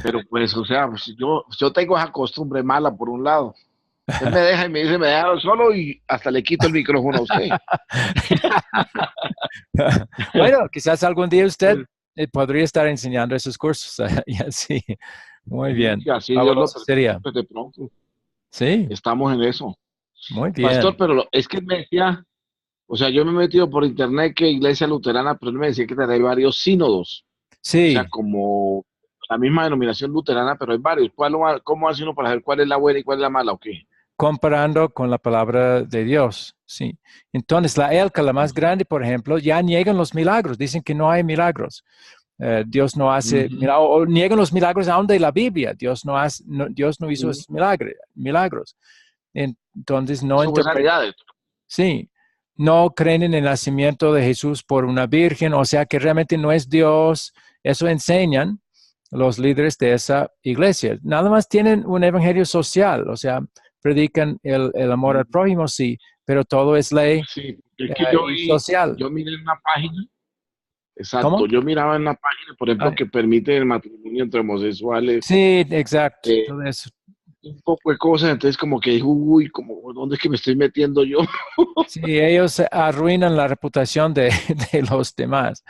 Pero pues, o sea, pues, yo tengo esa costumbre mala por un lado. Él me deja y me dice, me deja solo y hasta le quito el micrófono a usted. Bueno, quizás algún día usted podría estar enseñando esos cursos. Y así. Muy Sí, bien. si así Dios lo Fabuloso permite, sería. pues de pronto Sí, estamos en eso. muy Pastor, bien. pero es que él me decía, o sea, yo me he metido por internet que Iglesia Luterana, pero él me decía que hay varios sínodos, o sea, Sí, como la misma denominación luterana, pero hay varios. ¿Cómo hace uno para saber cuál es la buena y cuál es la mala o qué? comparando con la palabra de Dios. Sí. Entonces, la ELCA, la más grande, por ejemplo, ya niegan los milagros. Dicen que no hay milagros. Dios no hace Ujú. milagros, o niegan los milagros aún de la Biblia. Dios no, Dios no hizo Sí. esos milagros. Entonces, no Eso fue interpretan. sanidades. Sí, no creen en el nacimiento de Jesús por una virgen, o sea que realmente no es Dios. Eso enseñan los líderes de esa iglesia. Nada más tienen un evangelio social, o sea, predican el amor al prójimo, sí, pero todo es ley Sí, es que y social. yo miré en una página, exacto, ¿Cómo? yo miraba en una página, por ejemplo, Ah, que permite el matrimonio entre homosexuales, sí, exacto, eh, todo eso. un poco de cosas, entonces como que dijo, uy, como, ¿dónde es que me estoy metiendo yo? Sí, ellos arruinan la reputación de, de los demás.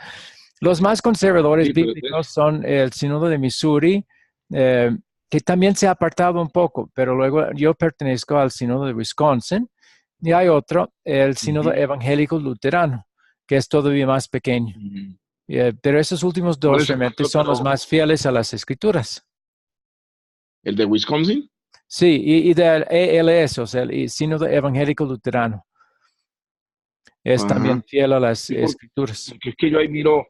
Los más conservadores Sí, pero entonces, bíblicos son el Sínodo de Missouri, eh, que también se ha apartado un poco, pero luego yo pertenezco al Sínodo de Wisconsin y hay otro, el Sínodo ujú, Evangélico Luterano, que es todavía más pequeño. ujú. Pero esos últimos Por dos eso, realmente pastor, son los pero más fieles a las escrituras. el de Wisconsin, Sí, y del ELS, o sea, el Sínodo Evangélico Luterano, es también ajá, fiel a las sí, escrituras. porque es que yo ahí miro,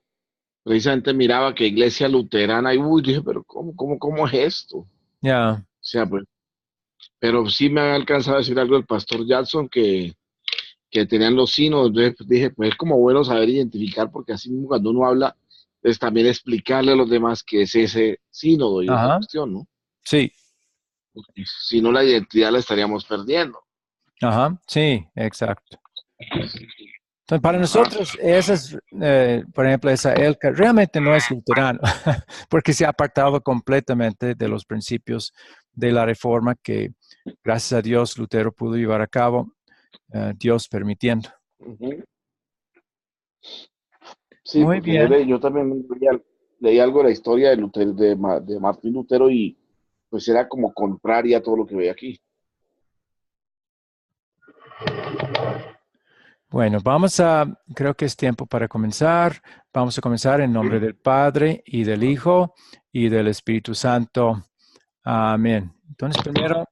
precisamente miraba que Iglesia Luterana, y uy, dije, pero ¿cómo es esto? O Ya. sea, pues, pero sí me ha alcanzado a decir algo el pastor Jackson que tenían los sínodos. Entonces pues, dije, pues es como bueno saber identificar, porque así mismo cuando uno habla, pues también explicarle a los demás qué es ese sínodo y esa Ajá, cuestión, ¿no? sí, Porque si no, la identidad la estaríamos perdiendo. ajá, sí, exacto. Entonces, para Ajá. nosotros, por ejemplo, esa ELCA realmente no es luterano, porque se ha apartado completamente de los principios de la reforma que, gracias a Dios, Lutero pudo llevar a cabo, Dios permitiendo. Ujú. Sí, Muy porque bien. yo también leí algo de la historia de, de Martín Lutero y pues era como contraria a todo lo que veía aquí. Bueno, creo que es tiempo para comenzar. Vamos a comenzar en nombre Sí. del Padre y del Hijo y del Espíritu Santo. Amén. Entonces, primero,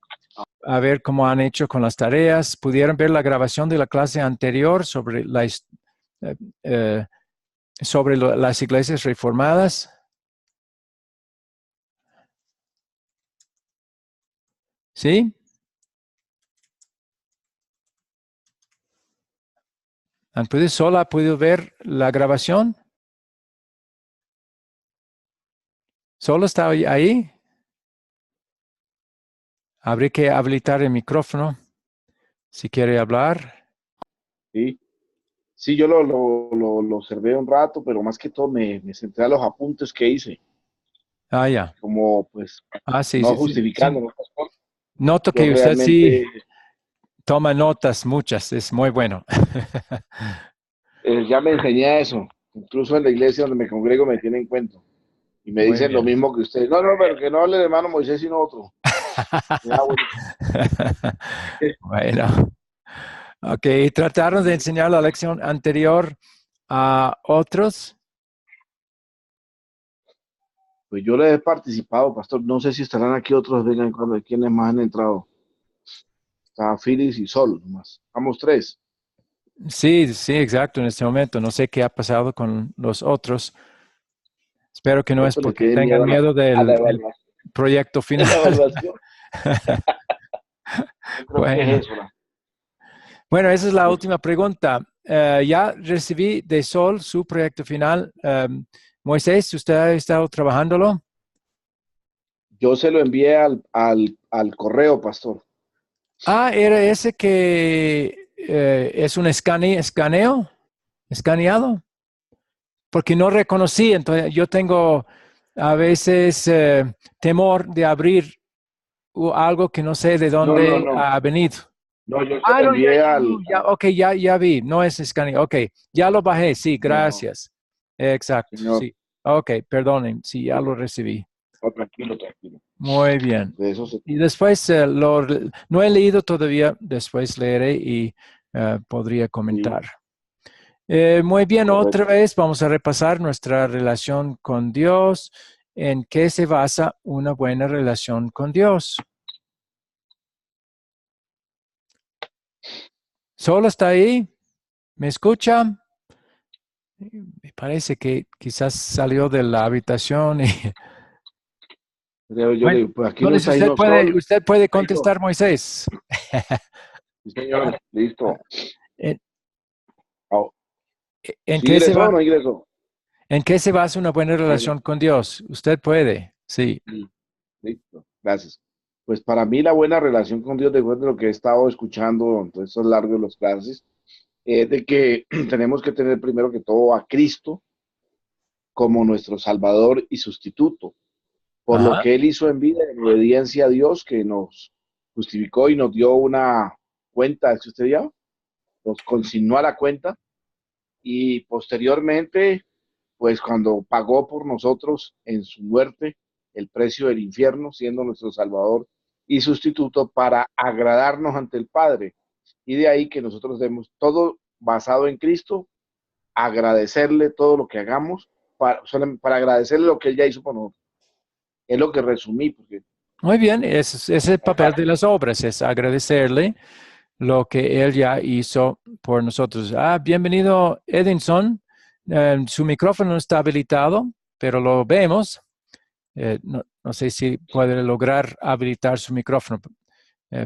a ver cómo han hecho con las tareas. ¿Pudieron ver la grabación de la clase anterior sobre eh, eh, las iglesias reformadas? ¿Sí? ¿Solo ha podido ver la grabación? ¿Solo está ahí? Habría que habilitar el micrófono si quiere hablar. Sí, sí, yo lo observé un rato, pero más que todo me centré a los apuntes que hice, Ah, ya. como pues Ah, sí, no sí, sí, justificando, sí. ¿no, pastor? Noto Yo que usted sí realmente, toma notas, muchas. Es muy bueno. ya me enseñé a eso, incluso en la iglesia donde me congrego me tienen en cuenta y me Muy dicen lo bien. mismo que ustedes. No, no, pero que no hable de hermano Moisés sino otro. Ya, bueno. Bueno. Ok, ¿trataron de enseñar la lección anterior a otros? Pues yo le he participado, pastor. No sé si estarán aquí otros, vengan cuando quienes más han entrado. Está Phyllis y Sol, nomás. Vamos tres. Sí, sí, exacto, en este momento. No sé qué ha pasado con los otros. Espero que no es Pronto le porque tienen tengan miedo miedo a la del evaluación. proyecto De final. la evaluación. Yo creo que Bueno, es eso. bueno, esa es la última pregunta. Ya recibí de Sol su proyecto final. Moisés, ¿usted ha estado trabajándolo? Yo se lo envié al correo, pastor. Ah, era ese que es un escaneado, porque no reconocí. Entonces, yo tengo a veces temor de abrir algo que no sé de No, no, dónde no. ha venido. No, yo se Ah, lo no, envié ok, ya vi, no es escaneo. Ok, ya lo bajé, sí, no, gracias. Exacto, señor. sí. Ok, perdonen, sí, ya lo recibí. No, tranquilo, tranquilo. Muy bien. De eso se Y trata. después no he leído todavía, después leeré y podría Sí, comentar. Muy bien, otra correcto. vez vamos a repasar nuestra relación con Dios. ¿En qué se basa una buena relación con Dios? ¿Solo está ahí? ¿Me escucha? Me parece que quizás salió de la habitación y Yo le bueno, digo, pues aquí no entonces está, ahí no sol. usted puede Ahí no. contestar, Moisés. Sí, señor. Listo. ¿En, Ah, en ¿sí qué se ingresó o va, no ingresó? en qué se basa una buena Bueno, relación con Dios? Usted puede, sí. sí, listo. Gracias. Pues para mí la buena relación con Dios, después de lo que he estado escuchando en estos largos los clases, es de que tenemos que tener primero que todo a Cristo como nuestro Salvador y sustituto, por lo Ajá. que Él hizo en vida, en obediencia a Dios, que nos justificó y nos dio una cuenta, ¿es usted ya? Nos consignó a la cuenta y posteriormente, pues cuando pagó por nosotros en su muerte el precio del infierno, siendo nuestro Salvador y sustituto para agradarnos ante el Padre. Y de ahí que nosotros demos todo basado en Cristo, agradecerle todo lo que hagamos, para agradecerle lo que Él ya hizo por nosotros. Es lo que resumí, porque Muy bien, ese es el papel de las obras, es agradecerle lo que Él ya hizo por nosotros. Ah, bienvenido, Edinson. Su micrófono no está habilitado, pero lo vemos. No sé si puede lograr habilitar su micrófono,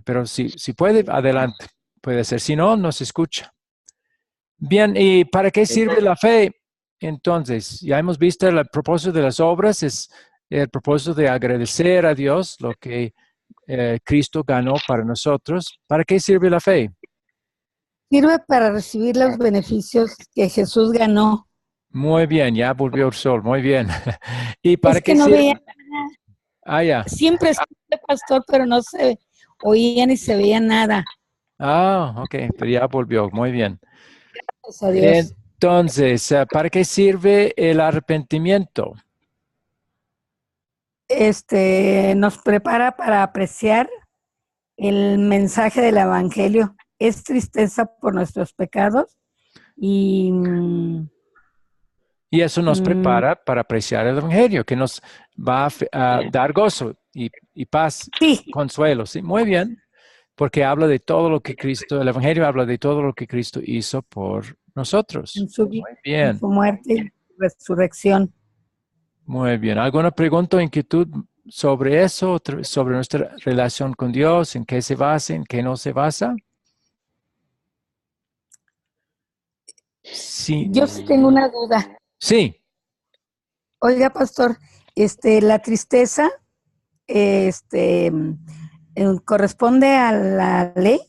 pero si puede, adelante. Puede ser. Si no, nos escucha. Bien, ¿y para qué sirve la fe? Entonces, ya hemos visto el propósito de las obras, es el propósito de agradecer a Dios lo que Cristo ganó para nosotros. ¿Para qué sirve la fe? Sirve para recibir los beneficios que Jesús ganó. Muy bien, ya volvió el sol, muy bien. ¿Y para Es qué que no sirve? veía, Ah, ya. siempre escuché pastor, pero no se oía ni se veía nada. Ah, ok, pero ya volvió, muy bien. Gracias a Dios. Entonces, ¿para qué sirve el arrepentimiento? Nos prepara para apreciar el mensaje del Evangelio. Es tristeza por nuestros pecados y Y eso nos prepara para apreciar el Evangelio, que nos va a dar gozo y paz, sí, consuelo. Sí, muy bien, porque habla de todo lo que Cristo, el Evangelio habla de todo lo que Cristo hizo por nosotros. en su vida, Muy en bien, su muerte y resurrección. muy bien. ¿Alguna pregunta o inquietud sobre eso, sobre nuestra relación con Dios, en qué se basa, en qué no se basa? Sí, Yo sí tengo una duda. sí. Oiga, pastor, la tristeza, corresponde a la ley.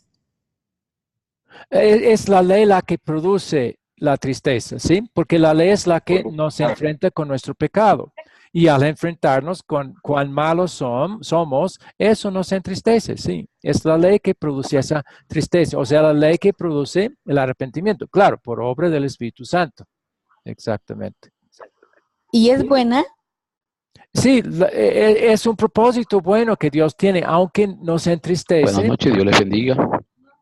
Es la ley la que produce la tristeza, ¿sí? Porque la ley es la que nos enfrenta con nuestro pecado. Y al enfrentarnos con cuán malos somos, eso nos entristece, ¿sí? Es la ley que produce esa tristeza, o sea, la ley que produce el arrepentimiento, claro, por obra del Espíritu Santo. Exactamente. Y es buena. Sí, es un propósito bueno que Dios tiene, aunque nos Buenas entristece, noches, Dios les bendiga.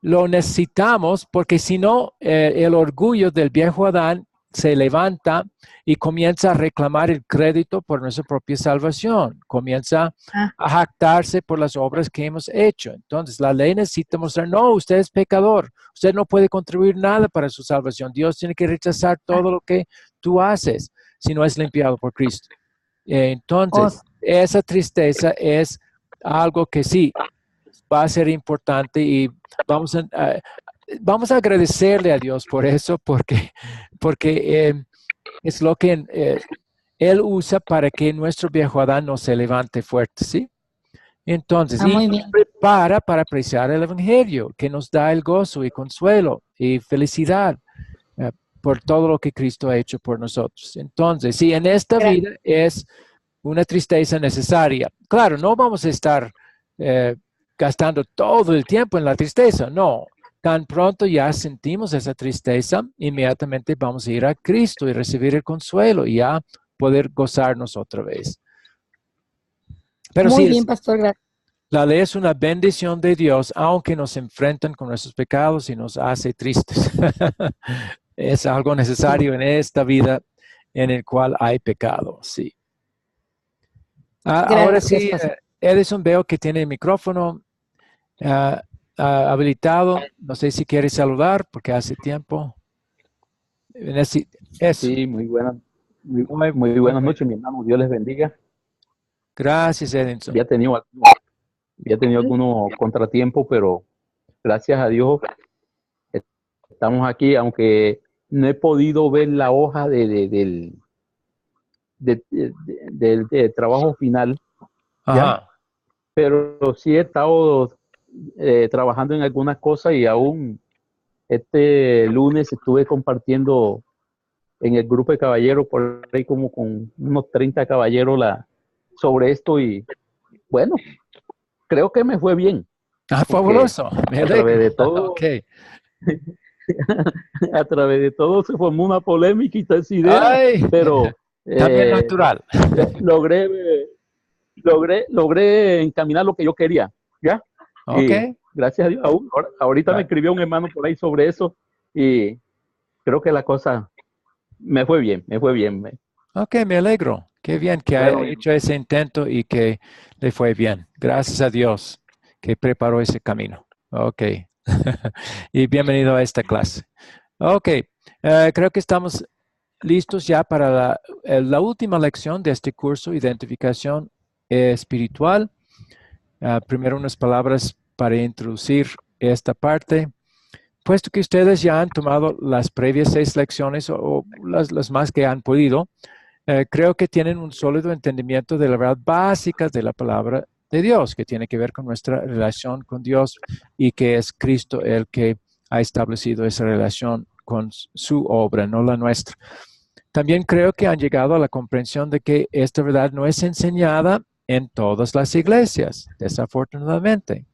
lo necesitamos porque si no, el orgullo del viejo Adán se levanta y comienza a reclamar el crédito por nuestra propia salvación, comienza Ah, a jactarse por las obras que hemos hecho. Entonces, la ley necesita mostrar, no, usted es pecador, usted no puede contribuir nada para su salvación. Dios tiene que rechazar todo lo que tú haces si no es limpiado por Cristo. Entonces, os, esa tristeza es algo que sí va a ser importante y vamos vamos a agradecerle a Dios por eso, porque es lo que Él usa para que nuestro viejo Adán no se levante fuerte, ¿sí? Entonces, y muy nos bien. prepara para apreciar el Evangelio, que nos da el gozo y consuelo y felicidad por todo lo que Cristo ha hecho por nosotros. Entonces, sí, en esta vida es una tristeza necesaria. Claro, no vamos a estar gastando todo el tiempo en la tristeza, no. Tan pronto ya sentimos esa tristeza, inmediatamente vamos a ir a Cristo y recibir el consuelo y ya poder gozarnos otra vez. Pero Muy sí, bien, pastor, gracias. la ley es una bendición de Dios, aunque nos enfrentan con nuestros pecados y nos hace tristes. Es algo necesario en esta vida en el cual hay pecado, sí. Ahora Gracias, sí, pastor. Edison, veo que tiene el micrófono habilitado. No sé si quiere saludar porque hace tiempo. Eso. Sí, muy buenas, muy, Muy, muy muy buenas bien. noches, mi hermano. Dios les bendiga. Gracias, Edison. Había tenido algunos contratiempos, pero gracias a Dios estamos aquí, aunque no he podido ver la hoja del trabajo final, ¿ya? Ajá. Pero sí he estado trabajando en algunas cosas y aún este lunes estuve compartiendo en el grupo de caballeros, por ahí como con unos 30 caballeros sobre esto y bueno, creo que me fue bien, porque Fabuloso. Me a través alegro. de todo, Ok. a través de todo se formó una polémica y toda esa idea, Ay, pero también eh, natural. logré, logré encaminar lo que yo quería, ¿ya? Ok. Y gracias a Dios, ahorita me escribió un hermano por ahí sobre eso y creo que la cosa me fue bien, me fue bien. Ok, me alegro. Qué bien que haya Bueno, hecho ese intento y que le fue bien. Gracias a Dios que preparó ese camino. Ok. Y bienvenido a esta clase. Ok. Creo que estamos listos ya para la última lección de este curso, Identificación Espiritual. Primero unas palabras para introducir esta parte. Puesto que ustedes ya han tomado las previas 6 lecciones o las más que han podido, creo que tienen un sólido entendimiento de la verdad básica de la palabra de Dios, que tiene que ver con nuestra relación con Dios y que es Cristo el que ha establecido esa relación con su obra, no la nuestra. También creo que han llegado a la comprensión de que esta verdad no es enseñada en todas las iglesias, desafortunadamente.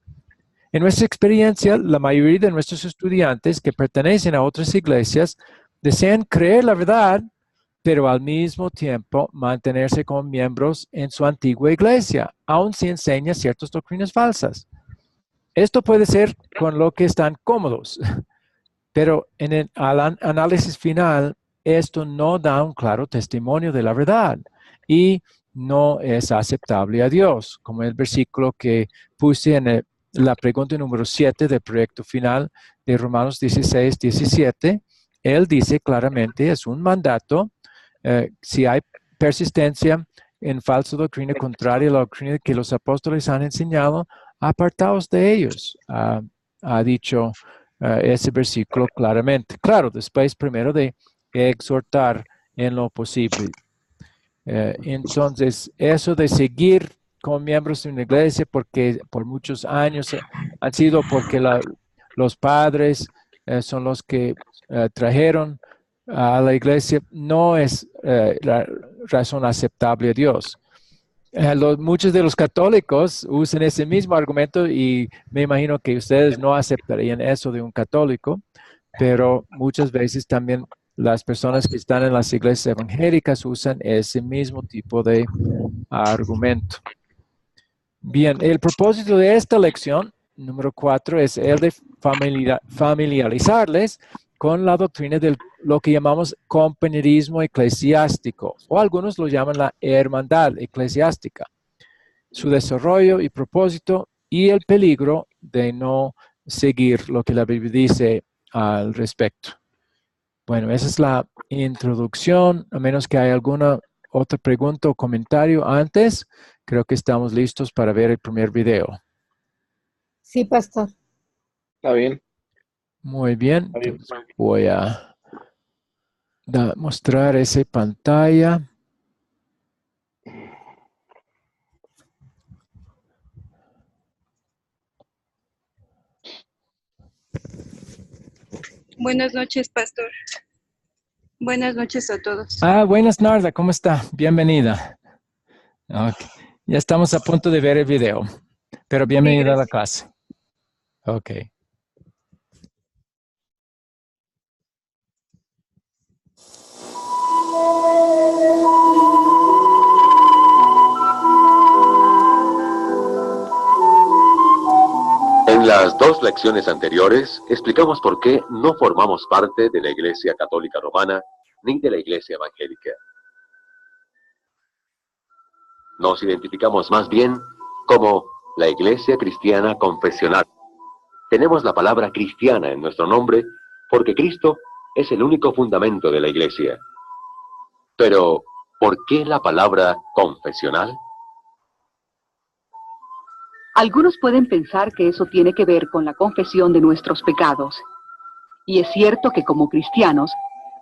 En nuestra experiencia, la mayoría de nuestros estudiantes que pertenecen a otras iglesias desean creer la verdad, pero al mismo tiempo mantenerse como miembros en su antigua iglesia, aun si enseña ciertas doctrinas falsas. Esto puede ser con lo que están cómodos, pero en el análisis final, esto no da un claro testimonio de la verdad y no es aceptable a Dios, como el versículo que puse en la pregunta número 7 del proyecto final de Romanos 16, 17. Él dice claramente, es un mandato, si hay persistencia en falsa doctrina contraria a la doctrina que los apóstoles han enseñado, apartaos de ellos, ha dicho ese versículo claramente. Claro, después primero de exhortar en lo posible. Entonces, eso de seguir como miembros de una iglesia porque por muchos años han sido porque los padres son los que trajeron a la iglesia, no es la razón aceptable a Dios. Muchos de los católicos usan ese mismo argumento y me imagino que ustedes no aceptarían eso de un católico, pero muchas veces también las personas que están en las iglesias evangélicas usan ese mismo tipo de argumento. Bien, el propósito de esta lección, número 4, es el de familiarizarles con la doctrina de lo que llamamos compañerismo eclesiástico, o algunos lo llaman la hermandad eclesiástica, su desarrollo y propósito y el peligro de no seguir lo que la Biblia dice al respecto. Bueno, esa es la introducción, a menos que haya alguna otra pregunta o comentario antes, creo que estamos listos para ver el primer video. Sí, pastor. Está bien. Muy bien, Está bien. entonces voy a mostrar esa pantalla. Buenas noches, pastor. Buenas noches a todos. Buenas, Narda, ¿cómo está? Bienvenida. Ok. Ya estamos a punto de ver el video, pero bienvenido a la clase. Ok. En las dos lecciones anteriores explicamos por qué no formamos parte de la Iglesia Católica Romana ni de la Iglesia Evangélica. Nos identificamos más bien como la Iglesia Cristiana Confesional. Tenemos la palabra cristiana en nuestro nombre porque Cristo es el único fundamento de la Iglesia. Pero, ¿por qué la palabra confesional? Algunos pueden pensar que eso tiene que ver con la confesión de nuestros pecados. Y es cierto que como cristianos,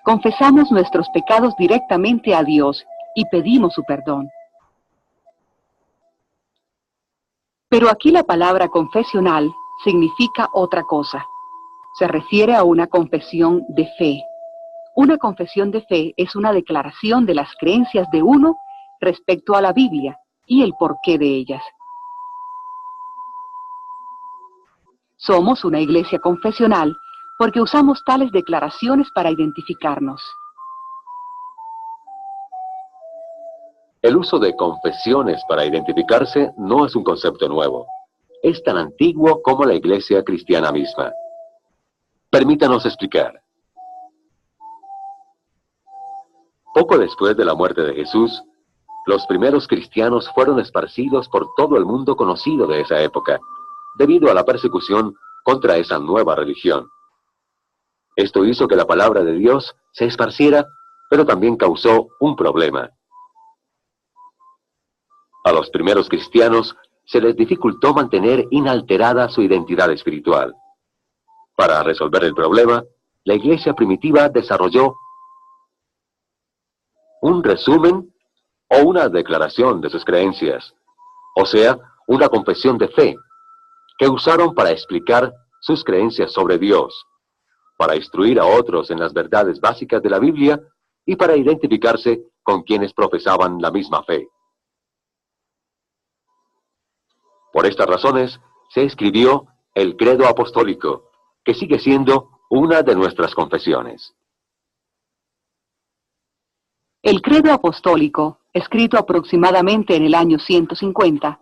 confesamos nuestros pecados directamente a Dios y pedimos su perdón. Pero aquí la palabra confesional significa otra cosa. Se refiere a una confesión de fe. Una confesión de fe es una declaración de las creencias de uno respecto a la Biblia y el porqué de ellas. Somos una iglesia confesional porque usamos tales declaraciones para identificarnos. El uso de confesiones para identificarse no es un concepto nuevo. Es tan antiguo como la Iglesia cristiana misma. Permítanos explicar. Poco después de la muerte de Jesús, los primeros cristianos fueron esparcidos por todo el mundo conocido de esa época, debido a la persecución contra esa nueva religión. Esto hizo que la palabra de Dios se esparciera, pero también causó un problema. A los primeros cristianos se les dificultó mantener inalterada su identidad espiritual. Para resolver el problema, la iglesia primitiva desarrolló un resumen o una declaración de sus creencias, o sea, una confesión de fe, que usaron para explicar sus creencias sobre Dios, para instruir a otros en las verdades básicas de la Biblia y para identificarse con quienes profesaban la misma fe. Por estas razones, se escribió el Credo Apostólico, que sigue siendo una de nuestras confesiones. El Credo Apostólico, escrito aproximadamente en el año 150,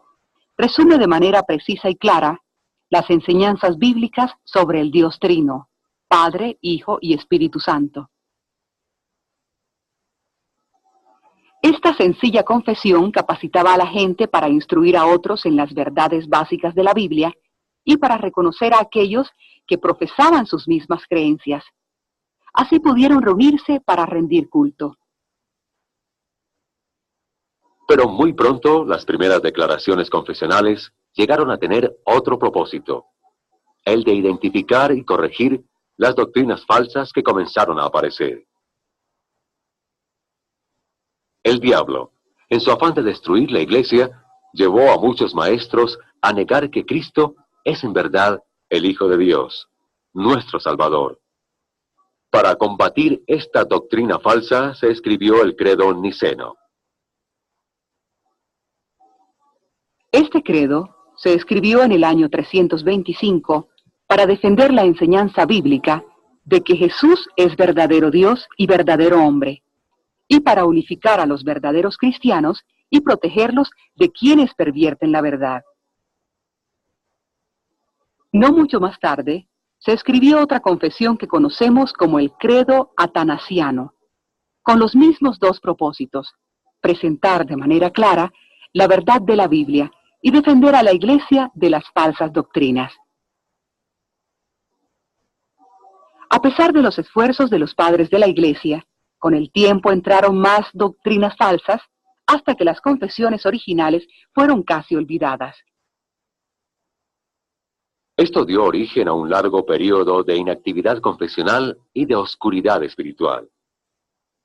resume de manera precisa y clara las enseñanzas bíblicas sobre el Dios Trino, Padre, Hijo y Espíritu Santo. Esta sencilla confesión capacitaba a la gente para instruir a otros en las verdades básicas de la Biblia y para reconocer a aquellos que profesaban sus mismas creencias. Así pudieron reunirse para rendir culto. Pero muy pronto las primeras declaraciones confesionales llegaron a tener otro propósito, el de identificar y corregir las doctrinas falsas que comenzaron a aparecer. El diablo, en su afán de destruir la iglesia, llevó a muchos maestros a negar que Cristo es en verdad el Hijo de Dios, nuestro Salvador. Para combatir esta doctrina falsa se escribió el Credo Niceno. Este credo se escribió en el año 325 para defender la enseñanza bíblica de que Jesús es verdadero Dios y verdadero hombre, y para unificar a los verdaderos cristianos y protegerlos de quienes pervierten la verdad. No mucho más tarde, se escribió otra confesión que conocemos como el Credo Atanasiano, con los mismos dos propósitos: presentar de manera clara la verdad de la Biblia y defender a la Iglesia de las falsas doctrinas. A pesar de los esfuerzos de los padres de la Iglesia, con el tiempo entraron más doctrinas falsas hasta que las confesiones originales fueron casi olvidadas. Esto dio origen a un largo periodo de inactividad confesional y de oscuridad espiritual.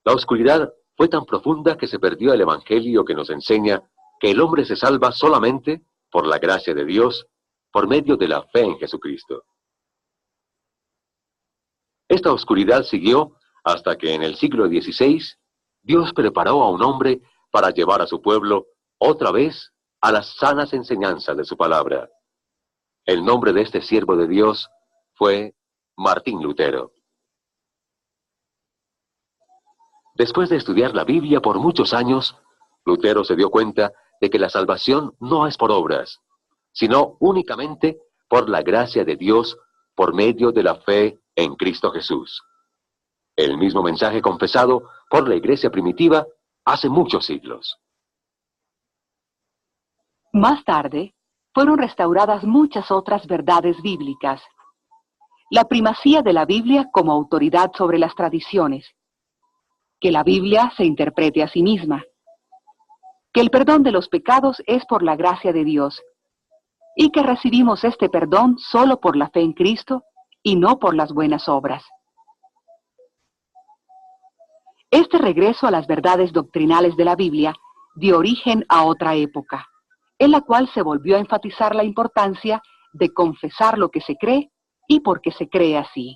La oscuridad fue tan profunda que se perdió el Evangelio que nos enseña que el hombre se salva solamente por la gracia de Dios, por medio de la fe en Jesucristo. Esta oscuridad siguió hasta que en el siglo XVI Dios preparó a un hombre para llevar a su pueblo otra vez a las sanas enseñanzas de su palabra. El nombre de este siervo de Dios fue Martín Lutero. Después de estudiar la Biblia por muchos años, Lutero se dio cuenta de que la salvación no es por obras, sino únicamente por la gracia de Dios por medio de la fe en Cristo Jesús. El mismo mensaje confesado por la iglesia primitiva hace muchos siglos. Más tarde, fueron restauradas muchas otras verdades bíblicas. La primacía de la Biblia como autoridad sobre las tradiciones. Que la Biblia se interprete a sí misma. Que el perdón de los pecados es por la gracia de Dios. Y que recibimos este perdón solo por la fe en Cristo y no por las buenas obras. Este regreso a las verdades doctrinales de la Biblia dio origen a otra época, en la cual se volvió a enfatizar la importancia de confesar lo que se cree y por qué se cree así.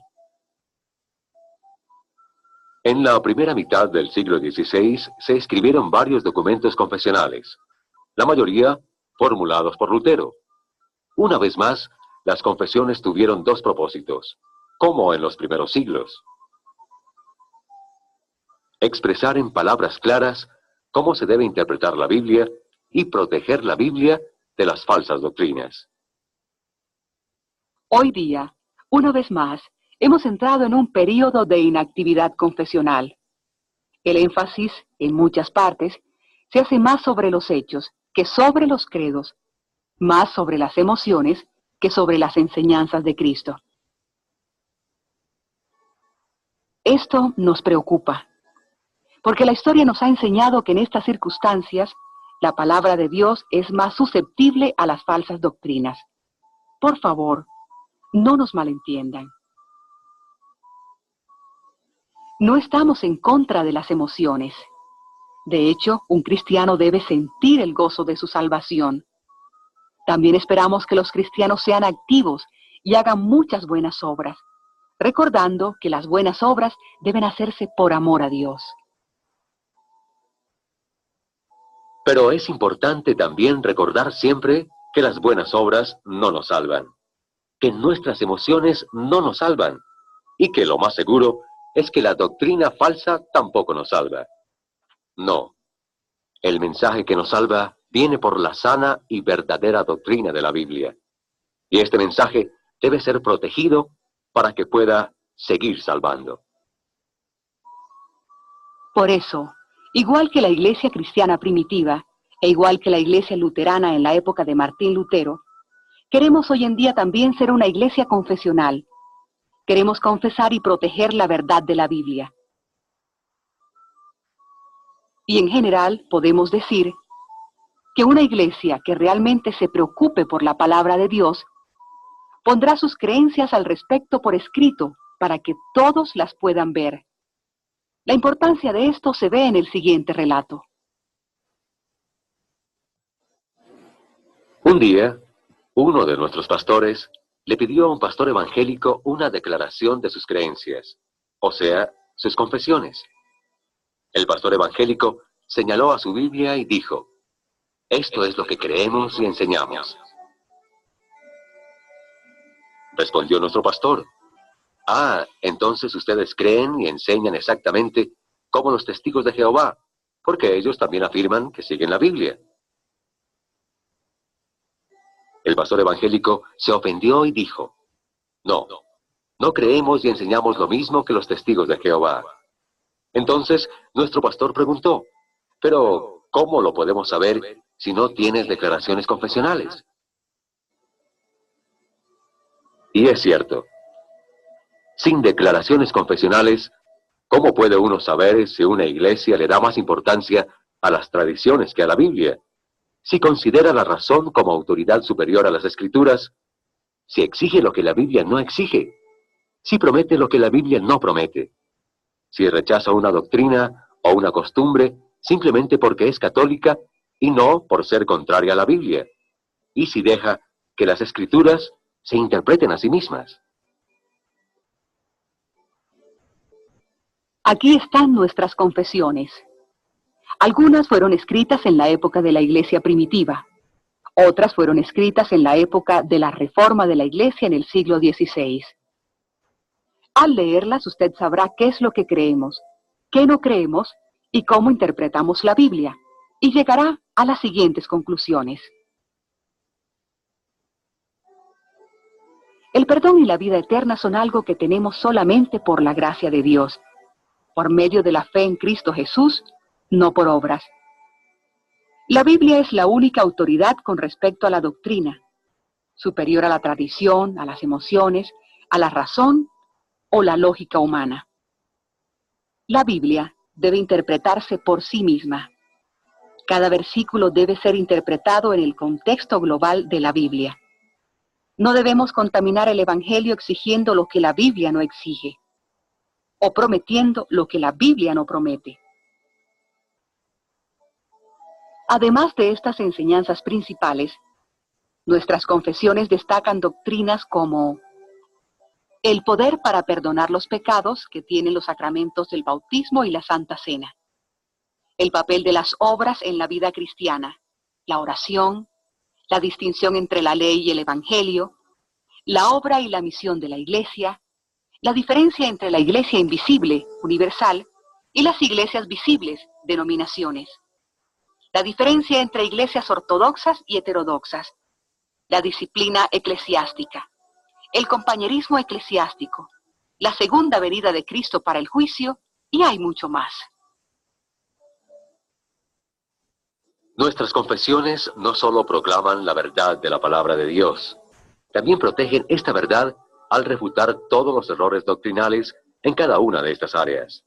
En la primera mitad del siglo XVI se escribieron varios documentos confesionales, la mayoría formulados por Lutero. Una vez más, las confesiones tuvieron dos propósitos, como en los primeros siglos. Expresar en palabras claras cómo se debe interpretar la Biblia y proteger la Biblia de las falsas doctrinas. Hoy día, una vez más, hemos entrado en un período de inactividad confesional. El énfasis, en muchas partes, se hace más sobre los hechos que sobre los credos, más sobre las emociones que sobre las enseñanzas de Cristo. Esto nos preocupa, porque la historia nos ha enseñado que en estas circunstancias, la palabra de Dios es más susceptible a las falsas doctrinas. Por favor, no nos malentiendan. No estamos en contra de las emociones. De hecho, un cristiano debe sentir el gozo de su salvación. También esperamos que los cristianos sean activos y hagan muchas buenas obras, recordando que las buenas obras deben hacerse por amor a Dios. Pero es importante también recordar siempre que las buenas obras no nos salvan, que nuestras emociones no nos salvan, y que lo más seguro es que la doctrina falsa tampoco nos salva. No, el mensaje que nos salva viene por la sana y verdadera doctrina de la Biblia. Y este mensaje debe ser protegido para que pueda seguir salvando. Por eso, igual que la iglesia cristiana primitiva, e igual que la iglesia luterana en la época de Martín Lutero, queremos hoy en día también ser una iglesia confesional. Queremos confesar y proteger la verdad de la Biblia. Y en general podemos decir que una iglesia que realmente se preocupe por la palabra de Dios pondrá sus creencias al respecto por escrito para que todos las puedan ver. La importancia de esto se ve en el siguiente relato. Un día, uno de nuestros pastores le pidió a un pastor evangélico una declaración de sus creencias, o sea, sus confesiones. El pastor evangélico señaló a su Biblia y dijo: «Esto es lo que creemos y enseñamos». Respondió nuestro pastor: «Ah, entonces ustedes creen y enseñan exactamente como los testigos de Jehová, porque ellos también afirman que siguen la Biblia». El pastor evangélico se ofendió y dijo: «No, no creemos y enseñamos lo mismo que los testigos de Jehová». Entonces, nuestro pastor preguntó: «Pero, ¿cómo lo podemos saber si no tienes declaraciones confesionales?». Y es cierto. Sin declaraciones confesionales, ¿cómo puede uno saber si una iglesia le da más importancia a las tradiciones que a la Biblia? Si considera la razón como autoridad superior a las Escrituras, si exige lo que la Biblia no exige, si promete lo que la Biblia no promete, si rechaza una doctrina o una costumbre simplemente porque es católica y no por ser contraria a la Biblia, y si deja que las Escrituras se interpreten a sí mismas. Aquí están nuestras confesiones. Algunas fueron escritas en la época de la Iglesia primitiva. Otras fueron escritas en la época de la Reforma de la Iglesia en el siglo XVI. Al leerlas, usted sabrá qué es lo que creemos, qué no creemos y cómo interpretamos la Biblia, y llegará a las siguientes conclusiones. El perdón y la vida eterna son algo que tenemos solamente por la gracia de Dios, por medio de la fe en Cristo Jesús, no por obras. La Biblia es la única autoridad con respecto a la doctrina, superior a la tradición, a las emociones, a la razón o la lógica humana. La Biblia debe interpretarse por sí misma. Cada versículo debe ser interpretado en el contexto global de la Biblia. No debemos contaminar el Evangelio exigiendo lo que la Biblia no exige, o prometiendo lo que la Biblia no promete. Además de estas enseñanzas principales, nuestras confesiones destacan doctrinas como el poder para perdonar los pecados que tienen los sacramentos del bautismo y la Santa Cena, el papel de las obras en la vida cristiana, la oración, la distinción entre la ley y el Evangelio, la obra y la misión de la Iglesia, la diferencia entre la Iglesia invisible, universal, y las iglesias visibles, denominaciones, la diferencia entre iglesias ortodoxas y heterodoxas, la disciplina eclesiástica, el compañerismo eclesiástico, la segunda venida de Cristo para el juicio, y hay mucho más. Nuestras confesiones no solo proclaman la verdad de la palabra de Dios, también protegen esta verdad al refutar todos los errores doctrinales en cada una de estas áreas.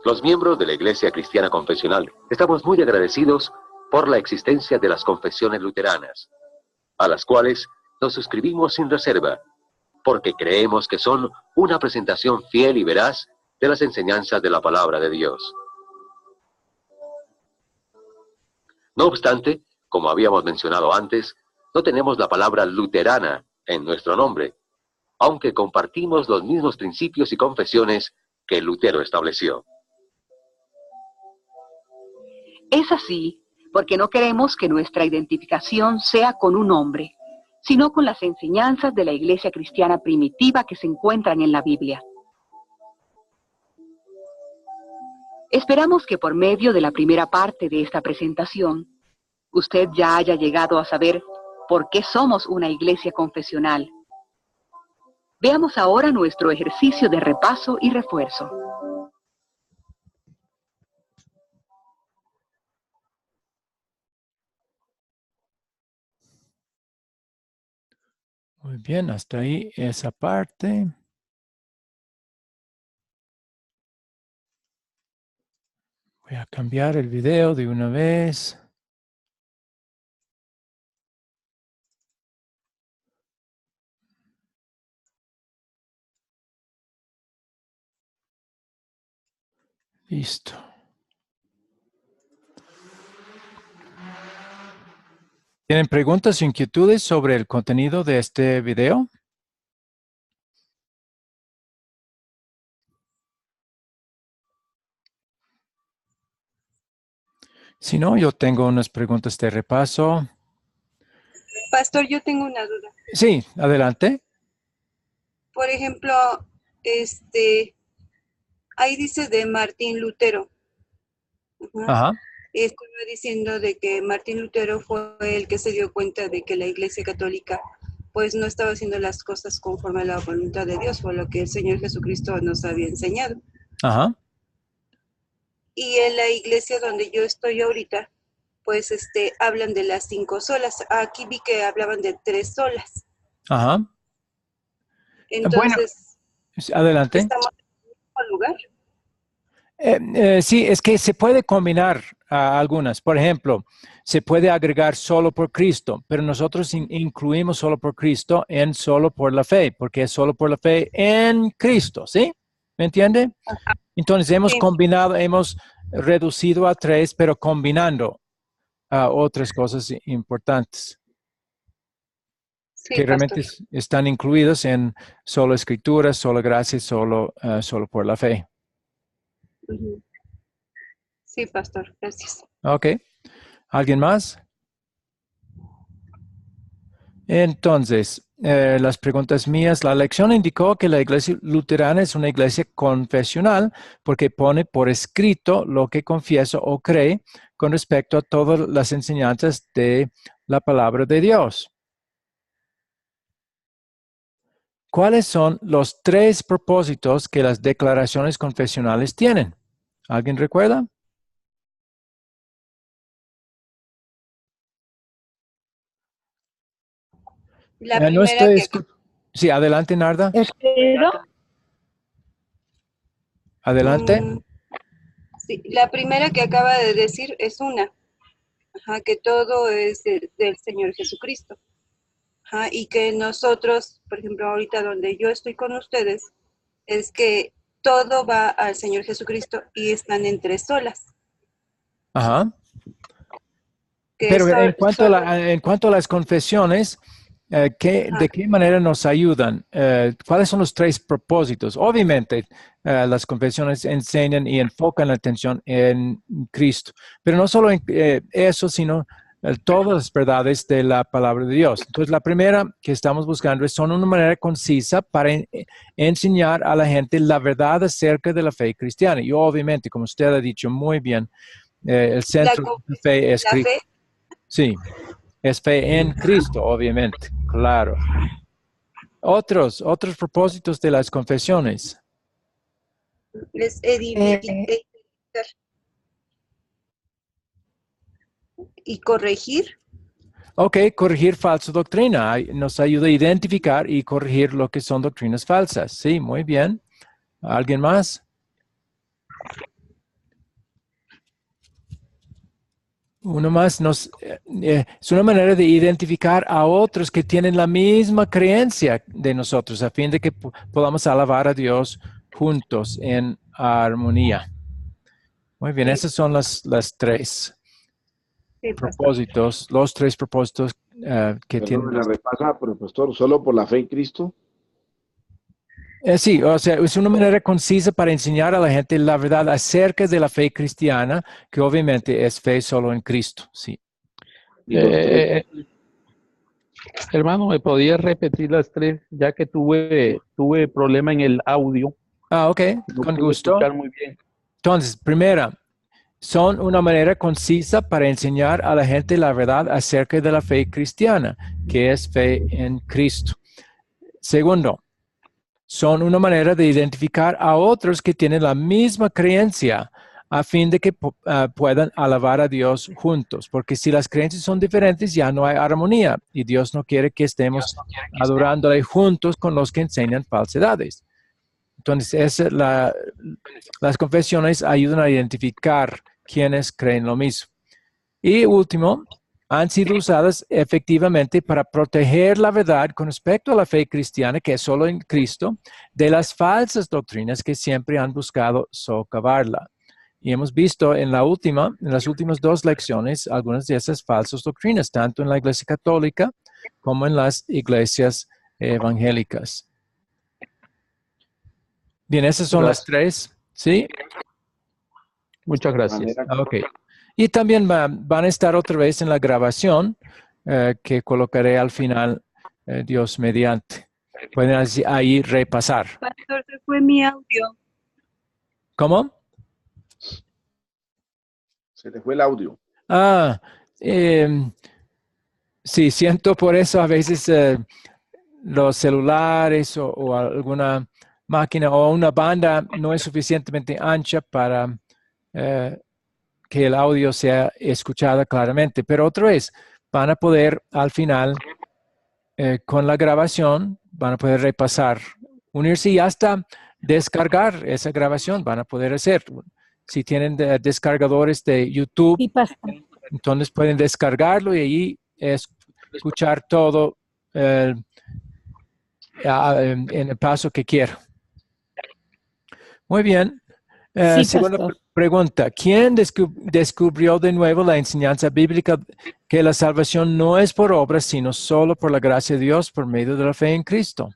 Los miembros de la Iglesia Cristiana Confesional estamos muy agradecidos por la existencia de las confesiones luteranas, a las cuales nos suscribimos sin reserva, porque creemos que son una presentación fiel y veraz de las enseñanzas de la palabra de Dios. No obstante, como habíamos mencionado antes, no tenemos la palabra luterana en nuestro nombre, aunque compartimos los mismos principios y confesiones que Lutero estableció. Es así porque no queremos que nuestra identificación sea con un hombre, sino con las enseñanzas de la Iglesia cristiana primitiva que se encuentran en la Biblia. Esperamos que por medio de la primera parte de esta presentación, usted ya haya llegado a saber por qué somos una iglesia confesional. Veamos ahora nuestro ejercicio de repaso y refuerzo. Muy bien, hasta ahí esa parte. Voy a cambiar el video de una vez. Listo. ¿Tienen preguntas o inquietudes sobre el contenido de este video? Si no, yo tengo unas preguntas de repaso. Pastor, yo tengo una duda. Sí, adelante. Por ejemplo, ahí dice de Martín Lutero. Ajá. Estaba diciendo de que Martín Lutero fue el que se dio cuenta de que la Iglesia Católica pues no estaba haciendo las cosas conforme a la voluntad de Dios, por lo que el Señor Jesucristo nos había enseñado. Ajá. Y en la iglesia donde yo estoy ahorita, pues hablan de las 5 solas. Aquí vi que hablaban de 3 solas. Ajá. Entonces, bueno, adelante. ¿estamos en el mismo lugar? Sí, es que se puede combinar algunas. Por ejemplo, se puede agregar solo por Cristo, pero nosotros incluimos solo por Cristo en solo por la fe, porque es solo por la fe en Cristo, ¿sí? ¿Me entiende? Entonces hemos combinado, hemos reducido a 3, pero combinando otras cosas importantes. Sí, que realmente pastor. están incluidos en solo escritura, solo gracia, solo por la fe. Sí, pastor, gracias. Ok. ¿Alguien más? Entonces, las preguntas mías. La lección indicó que la iglesia luterana es una iglesia confesional porque pone por escrito lo que confiesa o cree con respecto a todas las enseñanzas de la palabra de Dios. ¿Cuáles son los 3 propósitos que las declaraciones confesionales tienen? ¿Alguien recuerda? La No primera estoy que Sí, adelante, Narda. El credo, Adelante. sí, la primera que acaba de decir es una, ajá, que todo es del Señor Jesucristo. Ajá, y que nosotros, por ejemplo, ahorita donde yo estoy con ustedes, es que todo va al Señor Jesucristo y están en 3 solas. Ajá. Que Pero en cuanto, solo, en cuanto a las confesiones, ¿de qué manera nos ayudan? ¿Cuáles son los 3 propósitos? Obviamente, las confesiones enseñan y enfocan la atención en Cristo, pero no solo en eso, sino todas las verdades de la palabra de Dios. Entonces, la primera que estamos buscando es una manera concisa para enseñar a la gente la verdad acerca de la fe cristiana. Y obviamente, como usted ha dicho muy bien, el centro de la fe es la Cristo. fe, Sí, es fe en Cristo, obviamente, claro. Otros propósitos de las confesiones. es edificar y corregir. Ok, corregir falsa doctrina. Nos ayuda a identificar y corregir lo que son doctrinas falsas. Sí, muy bien. ¿Alguien más? Uno más es una manera de identificar a otros que tienen la misma creencia de nosotros, a fin de que podamos alabar a Dios juntos en armonía. Muy bien, Sí. esas son las 3 Sí, pastor. propósitos, los 3 propósitos que Perdón, tienen. me la repasa, pero pastor, solo por la fe en Cristo. Sí, o sea, es una manera concisa para enseñar a la gente la verdad acerca de la fe cristiana, que obviamente es fe solo en Cristo. Sí. Y los 3. Hermano, ¿me podías repetir las 3? Ya que tuve problema en el audio. Ok, No con pude gusto. escuchar muy bien. Entonces, primera, son una manera concisa para enseñar a la gente la verdad acerca de la fe cristiana, que es fe en Cristo. Segundo, son una manera de identificar a otros que tienen la misma creencia a fin de que puedan alabar a Dios juntos, porque si las creencias son diferentes ya no hay armonía y Dios no quiere que estemos adorándole juntos con los que enseñan falsedades. Entonces, las confesiones ayudan a identificar quienes creen lo mismo. Y último, han sido usadas efectivamente para proteger la verdad con respecto a la fe cristiana, que es solo en Cristo, de las falsas doctrinas que siempre han buscado socavarla. Y hemos visto en las últimas 2 lecciones, algunas de esas falsas doctrinas, tanto en la Iglesia Católica como en las iglesias evangélicas. Bien, esas son las 3, ¿sí? Muchas gracias. Ok. Y también van a estar otra vez en la grabación que colocaré al final, Dios mediante. Pueden ahí repasar. Pastor, se fue mi audio. ¿Cómo? Se te fue el audio. Sí, siento por eso a veces los celulares o alguna máquina o una banda no es suficientemente ancha para que el audio sea escuchado claramente. Pero otra vez, van a poder al final, con la grabación, van a poder repasar, unirse y hasta descargar esa grabación, van a poder hacer. Si tienen descargadores de YouTube, sí, pastor. entonces pueden descargarlo y ahí escuchar todo en el paso que quieran. Muy bien. Sí, Segunda pastor. pregunta. ¿Quién descubrió de nuevo la enseñanza bíblica que la salvación no es por obras, sino solo por la gracia de Dios por medio de la fe en Cristo?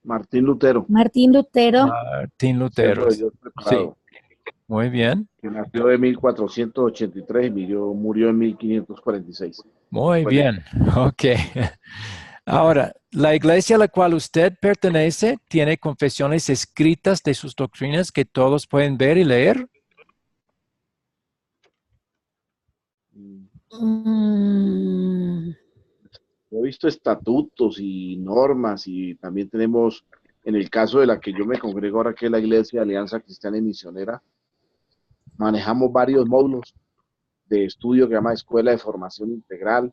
Martín Lutero. Martín Lutero. Martín Lutero. Siervo de Dios Sí. preparado. Muy bien. que nació en 1483 y murió en 1546. Muy Bueno, bien. Ok. Ahora, la iglesia a la cual usted pertenece tiene confesiones escritas de sus doctrinas que todos pueden ver y leer. Mm, he visto estatutos y normas y también tenemos, en el caso de la que yo me congrego ahora, que es la Iglesia Alianza Cristiana y Misionera, manejamos varios módulos de estudio que se llama Escuela de Formación Integral,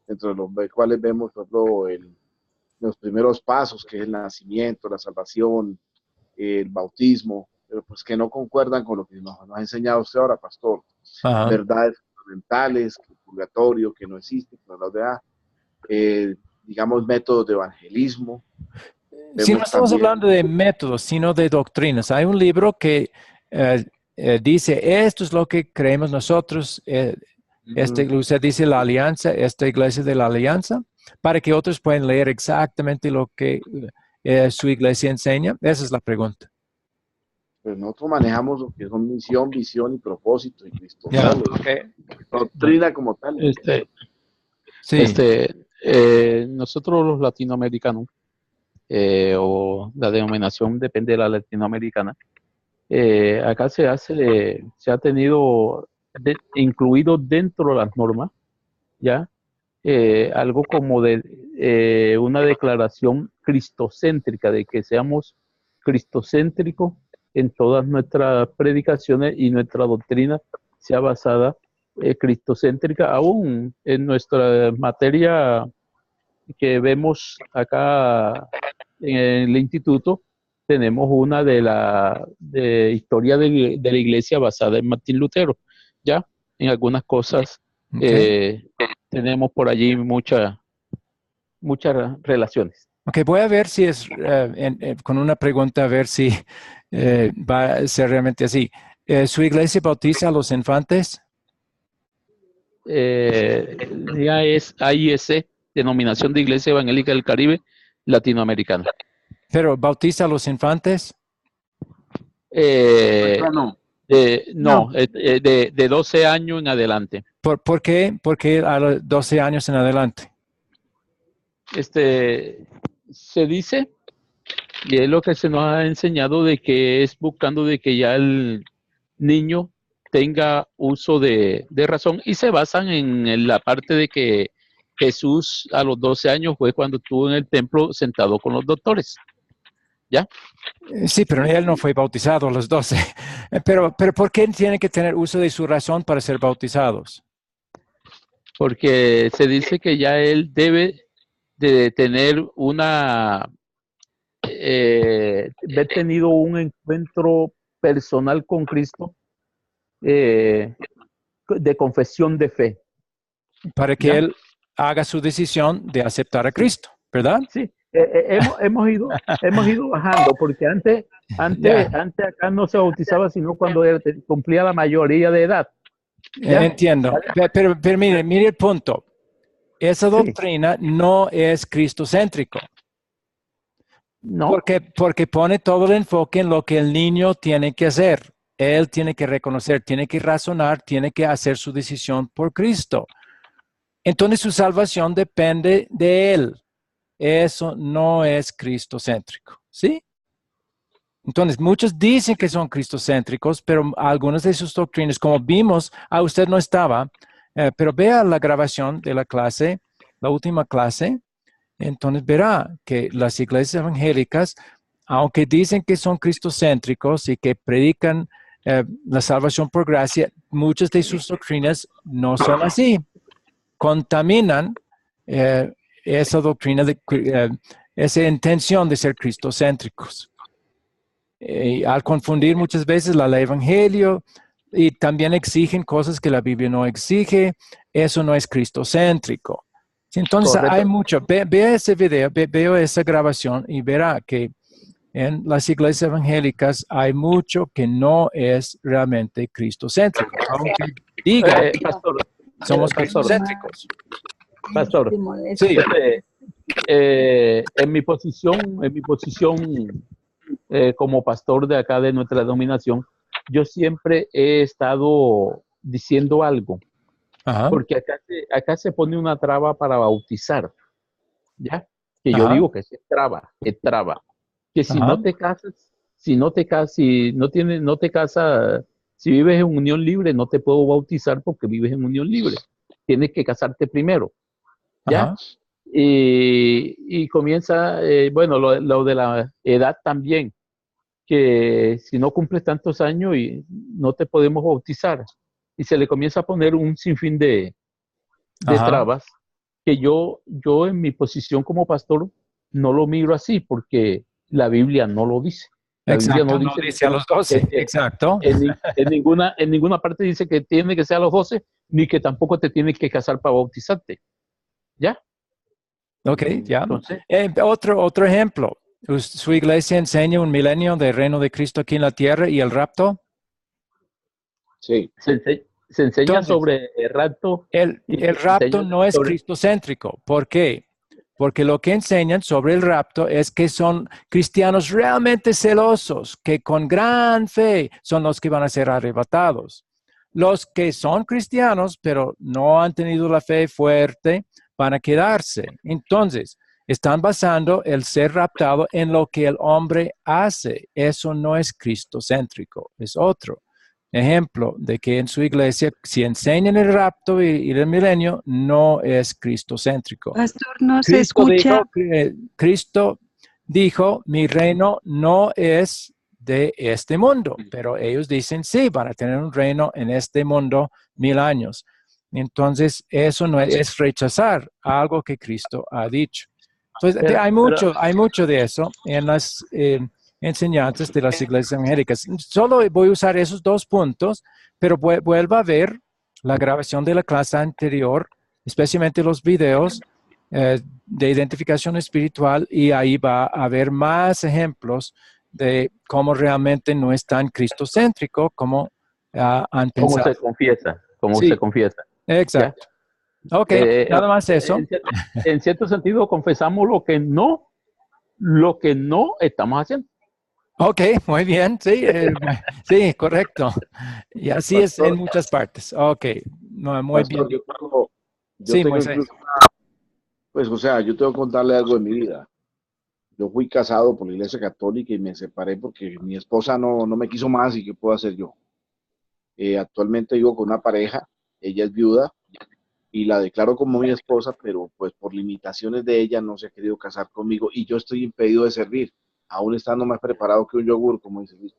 dentro de los cuales vemos, por ejemplo, los primeros pasos, que es el nacimiento, la salvación, el bautismo, pero pues que no concuerdan con lo que nos ha enseñado usted ahora, pastor. Ajá. Verdades fundamentales, que el purgatorio, que no existe, que no nos da, digamos, métodos de evangelismo. Si no Vemos estamos también, hablando de métodos, sino de doctrinas. Hay un libro que dice, esto es lo que creemos nosotros. Usted dice la alianza, esta iglesia de la alianza, para que otros puedan leer exactamente lo que su iglesia enseña. Esa es la pregunta. pues nosotros manejamos lo que son misión, visión y propósito, y Cristo Ya, solo, ok. doctrina como tal. Sí, Nosotros los latinoamericanos, o la denominación depende de la latinoamericana, acá se ha tenido incluido dentro de las normas, ¿ya? Algo como de una declaración cristocéntrica, de que seamos cristocéntricos en todas nuestras predicaciones y nuestra doctrina sea basada cristocéntrica, aún en nuestra materia que vemos acá en el instituto. Tenemos una de historia de la iglesia basada en Martín Lutero, ¿ya? En algunas cosas ok. tenemos por allí muchas relaciones. Ok, voy a ver si es, con una pregunta, a ver si va a ser realmente así. ¿Su iglesia bautiza a los infantes? Ya es AIS, Denominación de Iglesia Evangélica del Caribe Latinoamericana. ¿Pero bautiza a los infantes? No, No, de 12 años en adelante. ¿Por qué? Porque a los 12 años en adelante. Se dice, y es lo que se nos ha enseñado, de que es buscando de que ya el niño tenga uso de razón, y se basan en la parte de que Jesús a los 12 años fue cuando estuvo en el templo sentado con los doctores. ¿Ya? Sí, pero él no fue bautizado a los 12. Pero ¿por qué tiene que tener uso de su razón para ser bautizados? Porque se dice que ya él debe de tener haber tenido un encuentro personal con Cristo, de confesión de fe. Para que ¿Ya? él haga su decisión de aceptar a Cristo, ¿verdad? Sí, hemos ido bajando, porque antes acá no se bautizaba sino cuando cumplía la mayoría de edad. ¿Ya? Entiendo. Pero mire el punto. Esa doctrina no es cristocéntrico. No. Porque pone todo el enfoque en lo que el niño tiene que hacer. Él tiene que reconocer, tiene que razonar, tiene que hacer su decisión por Cristo. Entonces su salvación depende de él. Eso no es cristocéntrico, ¿sí? Entonces, muchos dicen que son cristocéntricos, pero algunas de sus doctrinas, como vimos, usted no estaba, pero vea la grabación de la clase, la última clase, entonces verá que las iglesias evangélicas, aunque dicen que son cristocéntricos y que predican la salvación por gracia, muchas de sus doctrinas no son así. Contaminan esa doctrina, esa intención de ser cristocéntricos. Al confundir muchas veces la ley evangelio y también exigen cosas que la Biblia no exige, eso no es cristocéntrico. Entonces Correcto. hay mucho. Vea ese video, veo esa grabación y verá que en las iglesias evangélicas hay mucho que no es realmente cristocéntrico. Aunque diga Pastor, somos cristocéntricos. Pastor, Sí. En mi posición como pastor de acá de nuestra denominación, yo siempre he estado diciendo algo, Ajá, porque acá se pone una traba para bautizar, ¿ya? Que yo ajá, digo que es traba, que si ajá, no te casas, si no tienes, no te casas, si vives en unión libre, no te puedo bautizar porque vives en unión libre. Tienes que casarte primero, ¿ya? ajá. Y comienza, bueno, lo de la edad también, que si no cumples tantos años y no te podemos bautizar. Y se le comienza a poner un sinfín de Ajá. trabas que yo en mi posición como pastor no lo miro así porque la Biblia no lo dice. La Biblia Exacto, no no dice dice a los 12, exacto. en ninguna parte dice que tiene que ser a los 12 ni que tampoco te tienes que casar para bautizarte. ¿Ya? Ok, ya. Entonces, Otro ejemplo. ¿Su iglesia enseña un milenio del reino de Cristo aquí en la tierra y el rapto? Sí. se enseña Entonces, sobre el rapto y el se rapto enseña no es sobre... cristocéntrico. ¿Por qué? Porque lo que enseñan sobre el rapto es que son cristianos realmente celosos, que con gran fe son los que van a ser arrebatados. Los que son cristianos, pero no han tenido la fe fuerte, van a quedarse. Entonces, están basando el ser raptado en lo que el hombre hace. Eso no es cristocéntrico, es otro ejemplo de que en su iglesia, si enseñan el rapto y el milenio, no es cristocéntrico. Pastor, no se Cristo escucha. dijo, Cristo dijo, mi reino no es de este mundo, pero ellos dicen, sí, van a tener un reino en este mundo 1000 años. Entonces, eso no es rechazar algo que Cristo ha dicho. Entonces, hay mucho de eso en las enseñanzas de las iglesias evangélicas. Solo voy a usar esos 2 puntos, pero vuelva a ver la grabación de la clase anterior, especialmente los videos de identificación espiritual, y ahí va a haber más ejemplos de cómo realmente no es tan cristocéntrico como han ¿Cómo pensado. se confiesa? ¿Cómo se Sí, confiesa? ¿Ya? exacto. Ok, Eh, nada más eso. en cierto sentido, confesamos lo que no estamos haciendo. Ok, muy bien, sí, sí, correcto. Y así es en Pastor, muchas partes. Ok, no, muy bien. pastor, yo Sí, tengo Moisés. incluso, pues, o sea, yo tengo que contarle algo de mi vida. Yo fui casado por la Iglesia Católica y me separé porque mi esposa no me quiso más y ¿qué puedo hacer yo? Actualmente vivo con una pareja, ella es viuda y la declaro como mi esposa, pero pues por limitaciones de ella no se ha querido casar conmigo y yo estoy impedido de servir, aún estando más preparado que un yogur, como dice Luis.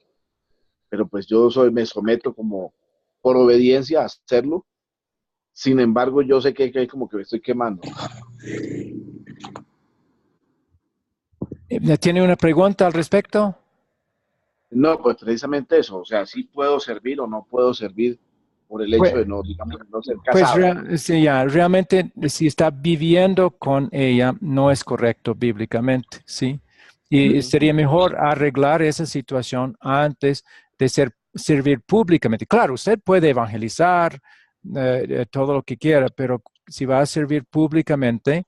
Pero pues me someto como por obediencia a hacerlo. Sin embargo, yo sé que hay como que me estoy quemando. ¿Tiene una pregunta al respecto? No, pues precisamente eso, o sea, sí puedo servir o no puedo servir por el Pues, hecho de no, digamos, de no ser pues casado. sí, ya, realmente si está viviendo con ella no es correcto bíblicamente, ¿sí? Y Ujú. sería mejor arreglar esa situación antes de servir públicamente. Claro, usted puede evangelizar todo lo que quiera, pero si va a servir públicamente,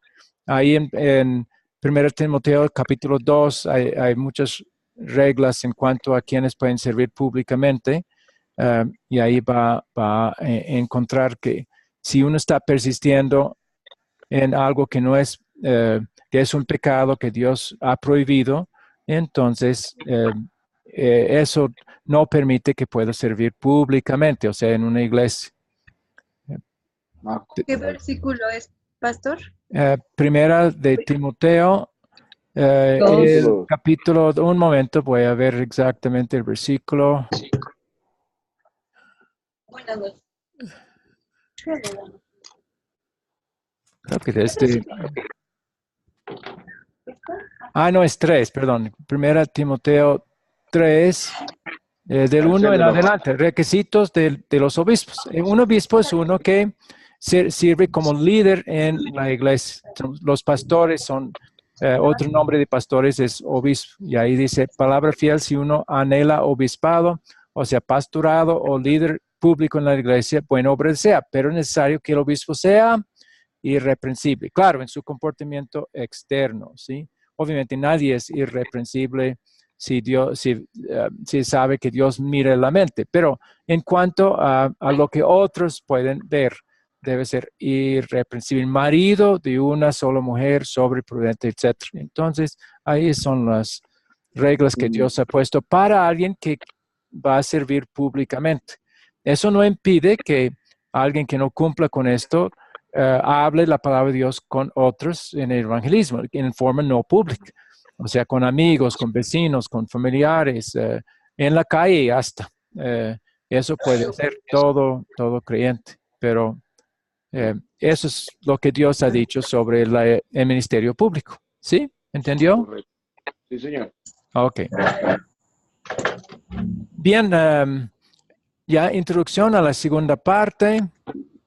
ahí en 1 Timoteo capítulo 2 hay muchas reglas en cuanto a quienes pueden servir públicamente. Y ahí va a encontrar que si uno está persistiendo en algo que no es, que es un pecado que Dios ha prohibido, entonces eso no permite que pueda servir públicamente, o sea, en una iglesia. Marco, ¿Qué versículo es, Pastor? Primera de Timoteo, el capítulo capítulo, un momento, voy a ver exactamente el versículo. Creo que desde no, es 3, perdón. Primera Timoteo 3, del es 1 el en de los adelante, requisitos de los obispos. Un obispo es uno que sirve como líder en la iglesia. Los pastores son, otro nombre de pastores es obispo. Y ahí dice, palabra fiel si uno anhela obispado, o sea, pastorado o líder público en la iglesia, buena obra sea, pero es necesario que el obispo sea irreprensible. Claro, en su comportamiento externo, ¿sí? Obviamente nadie es irreprensible si sabe que Dios mira la mente. Pero en cuanto a lo que otros pueden ver, debe ser irreprensible, marido de una sola mujer, sobreprudente, etc. Entonces, ahí son las reglas que Dios ha puesto para alguien que va a servir públicamente. Eso no impide que alguien que no cumpla con esto hable la palabra de Dios con otros en el evangelismo, en forma no pública. O sea, con amigos, con vecinos, con familiares, en la calle hasta. Eso puede ser todo creyente, pero eso es lo que Dios ha dicho sobre el ministerio público. ¿Sí? ¿Entendió? Correcto. Sí, señor. Ok. Bien, ya introducción a la segunda parte,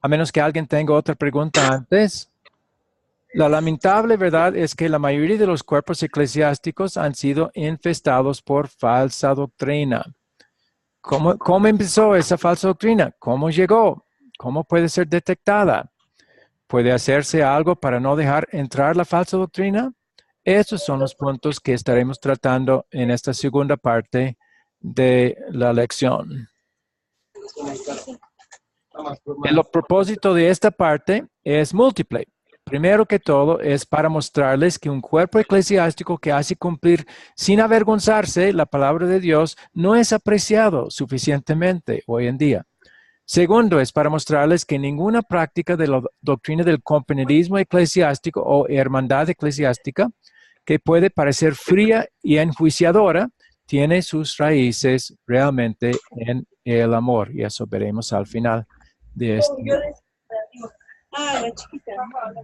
a menos que alguien tenga otra pregunta antes. La lamentable verdad es que la mayoría de los cuerpos eclesiásticos han sido infestados por falsa doctrina. ¿Cómo empezó esa falsa doctrina? ¿Cómo llegó? ¿Cómo puede ser detectada? ¿Puede hacerse algo para no dejar entrar la falsa doctrina? Esos son los puntos que estaremos tratando en esta segunda parte de la lección. El propósito de esta parte es múltiple. Primero que todo, es para mostrarles que un cuerpo eclesiástico que hace cumplir sin avergonzarse la palabra de Dios no es apreciado suficientemente hoy en día. Segundo, es para mostrarles que ninguna práctica de la doctrina del compañerismo eclesiástico o hermandad eclesiástica, que puede parecer fría y enjuiciadora, tiene sus raíces realmente en el amor. Y eso veremos al final de este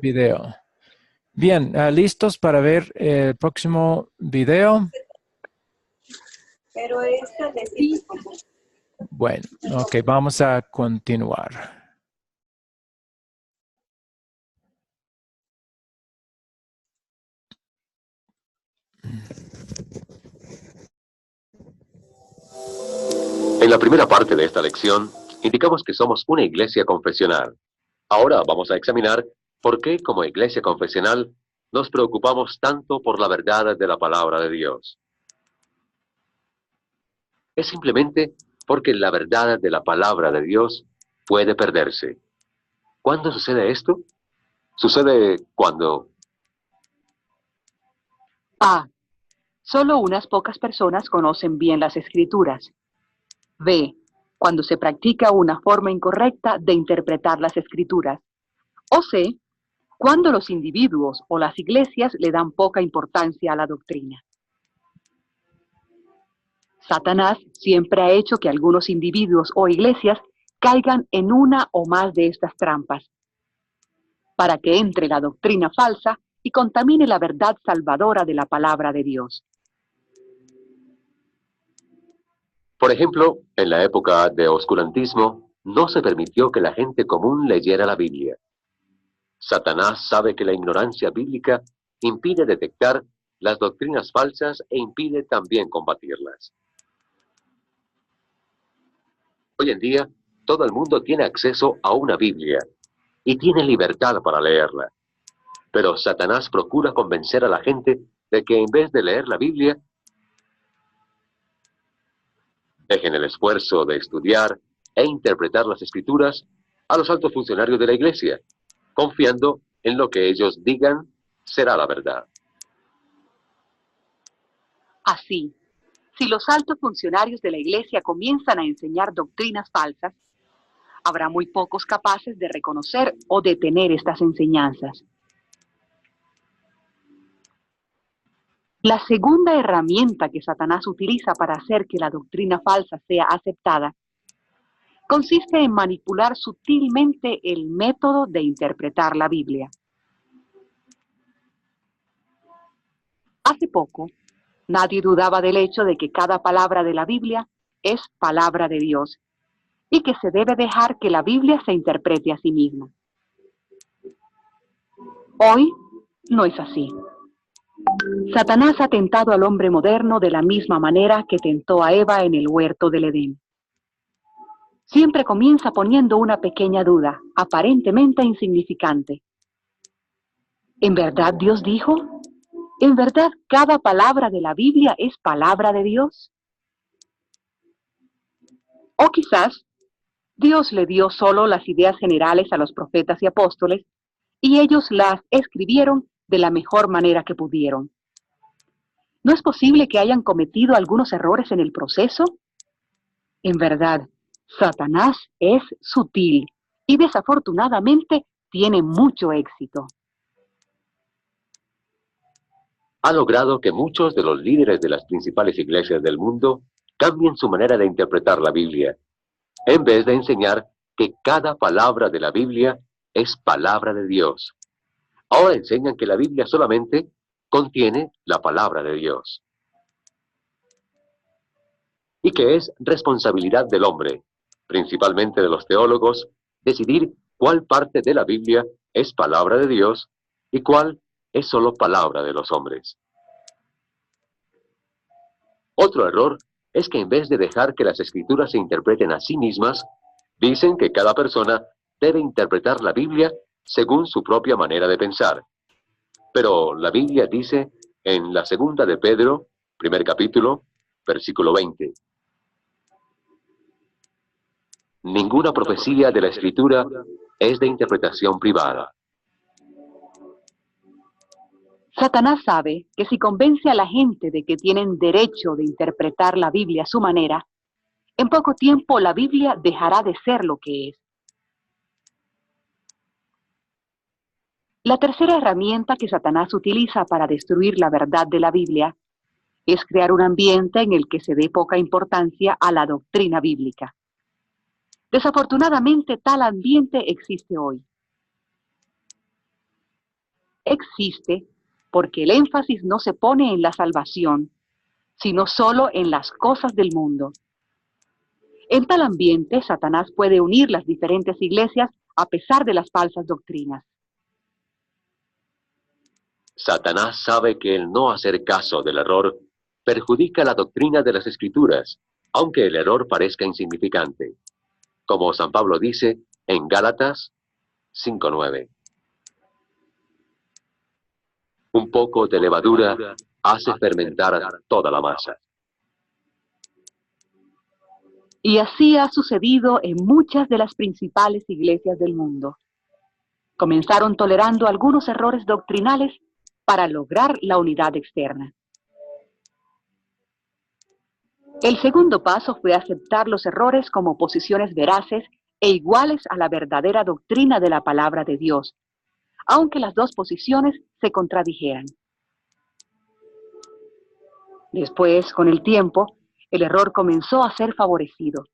video. Bien, ¿listos para ver el próximo video? Pero esta de Bueno, ok, vamos a continuar. En la primera parte de esta lección, indicamos que somos una iglesia confesional. Ahora vamos a examinar por qué, como iglesia confesional, nos preocupamos tanto por la verdad de la palabra de Dios. Es simplemente porque la verdad de la palabra de Dios puede perderse. ¿Cuándo sucede esto? Sucede cuando A. Solo unas pocas personas conocen bien las Escrituras. B. Cuando se practica una forma incorrecta de interpretar las Escrituras. O C. Cuando los individuos o las iglesias le dan poca importancia a la doctrina. Satanás siempre ha hecho que algunos individuos o iglesias caigan en una o más de estas trampas, para que entre la doctrina falsa y contamine la verdad salvadora de la palabra de Dios. Por ejemplo, en la época de oscurantismo, no se permitió que la gente común leyera la Biblia. Satanás sabe que la ignorancia bíblica impide detectar las doctrinas falsas e impide también combatirlas. Hoy en día, todo el mundo tiene acceso a una Biblia y tiene libertad para leerla. Pero Satanás procura convencer a la gente de que en vez de leer la Biblia, dejen el esfuerzo de estudiar e interpretar las Escrituras a los altos funcionarios de la iglesia, confiando en lo que ellos digan será la verdad. Así, si los altos funcionarios de la iglesia comienzan a enseñar doctrinas falsas, habrá muy pocos capaces de reconocer o detener estas enseñanzas. La segunda herramienta que Satanás utiliza para hacer que la doctrina falsa sea aceptada consiste en manipular sutilmente el método de interpretar la Biblia. Hace poco, nadie dudaba del hecho de que cada palabra de la Biblia es palabra de Dios y que se debe dejar que la Biblia se interprete a sí misma. Hoy no es así. Satanás ha tentado al hombre moderno de la misma manera que tentó a Eva en el huerto del Edén. Siempre comienza poniendo una pequeña duda, aparentemente insignificante. ¿En verdad Dios dijo? ¿En verdad cada palabra de la Biblia es palabra de Dios? O quizás Dios le dio solo las ideas generales a los profetas y apóstoles y ellos las escribieron de la mejor manera que pudieron. ¿No es posible que hayan cometido algunos errores en el proceso? En verdad, Satanás es sutil y desafortunadamente tiene mucho éxito. Ha logrado que muchos de los líderes de las principales iglesias del mundo cambien su manera de interpretar la Biblia, en vez de enseñar que cada palabra de la Biblia es palabra de Dios. Ahora enseñan que la Biblia solamente contiene la palabra de Dios. Y que es responsabilidad del hombre, principalmente de los teólogos, decidir cuál parte de la Biblia es palabra de Dios y cuál es solo palabra de los hombres. Otro error es que en vez de dejar que las escrituras se interpreten a sí mismas, dicen que cada persona debe interpretar la Biblia según su propia manera de pensar. Pero la Biblia dice en la segunda de Pedro, primer capítulo, versículo 20. Ninguna profecía de la Escritura es de interpretación privada. Satanás sabe que si convence a la gente de que tienen derecho de interpretar la Biblia a su manera, en poco tiempo la Biblia dejará de ser lo que es. La tercera herramienta que Satanás utiliza para destruir la verdad de la Biblia es crear un ambiente en el que se dé poca importancia a la doctrina bíblica. Desafortunadamente, tal ambiente existe hoy. Existe porque el énfasis no se pone en la salvación, sino solo en las cosas del mundo. En tal ambiente, Satanás puede unir las diferentes iglesias a pesar de las falsas doctrinas. Satanás sabe que el no hacer caso del error perjudica la doctrina de las Escrituras, aunque el error parezca insignificante. Como San Pablo dice en Gálatas 5:9. Un poco de levadura hace fermentar toda la masa. Y así ha sucedido en muchas de las principales iglesias del mundo. Comenzaron tolerando algunos errores doctrinales para lograr la unidad externa. El segundo paso fue aceptar los errores como posiciones veraces e iguales a la verdadera doctrina de la palabra de Dios, aunque las dos posiciones se contradijeran. Después, con el tiempo, el error comenzó a ser favorecido,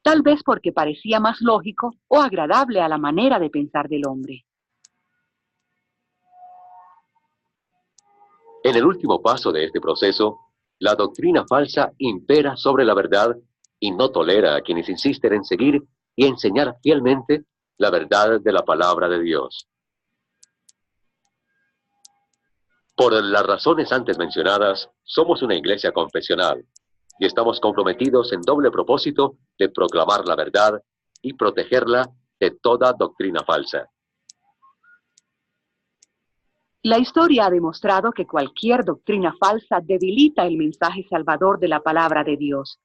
tal vez porque parecía más lógico o agradable a la manera de pensar del hombre. En el último paso de este proceso, la doctrina falsa impera sobre la verdad y no tolera a quienes insisten en seguir y enseñar fielmente la verdad de la palabra de Dios. Por las razones antes mencionadas, somos una iglesia confesional y estamos comprometidos en doble propósito de proclamar la verdad y protegerla de toda doctrina falsa. La historia ha demostrado que cualquier doctrina falsa debilita el mensaje salvador de la palabra de Dios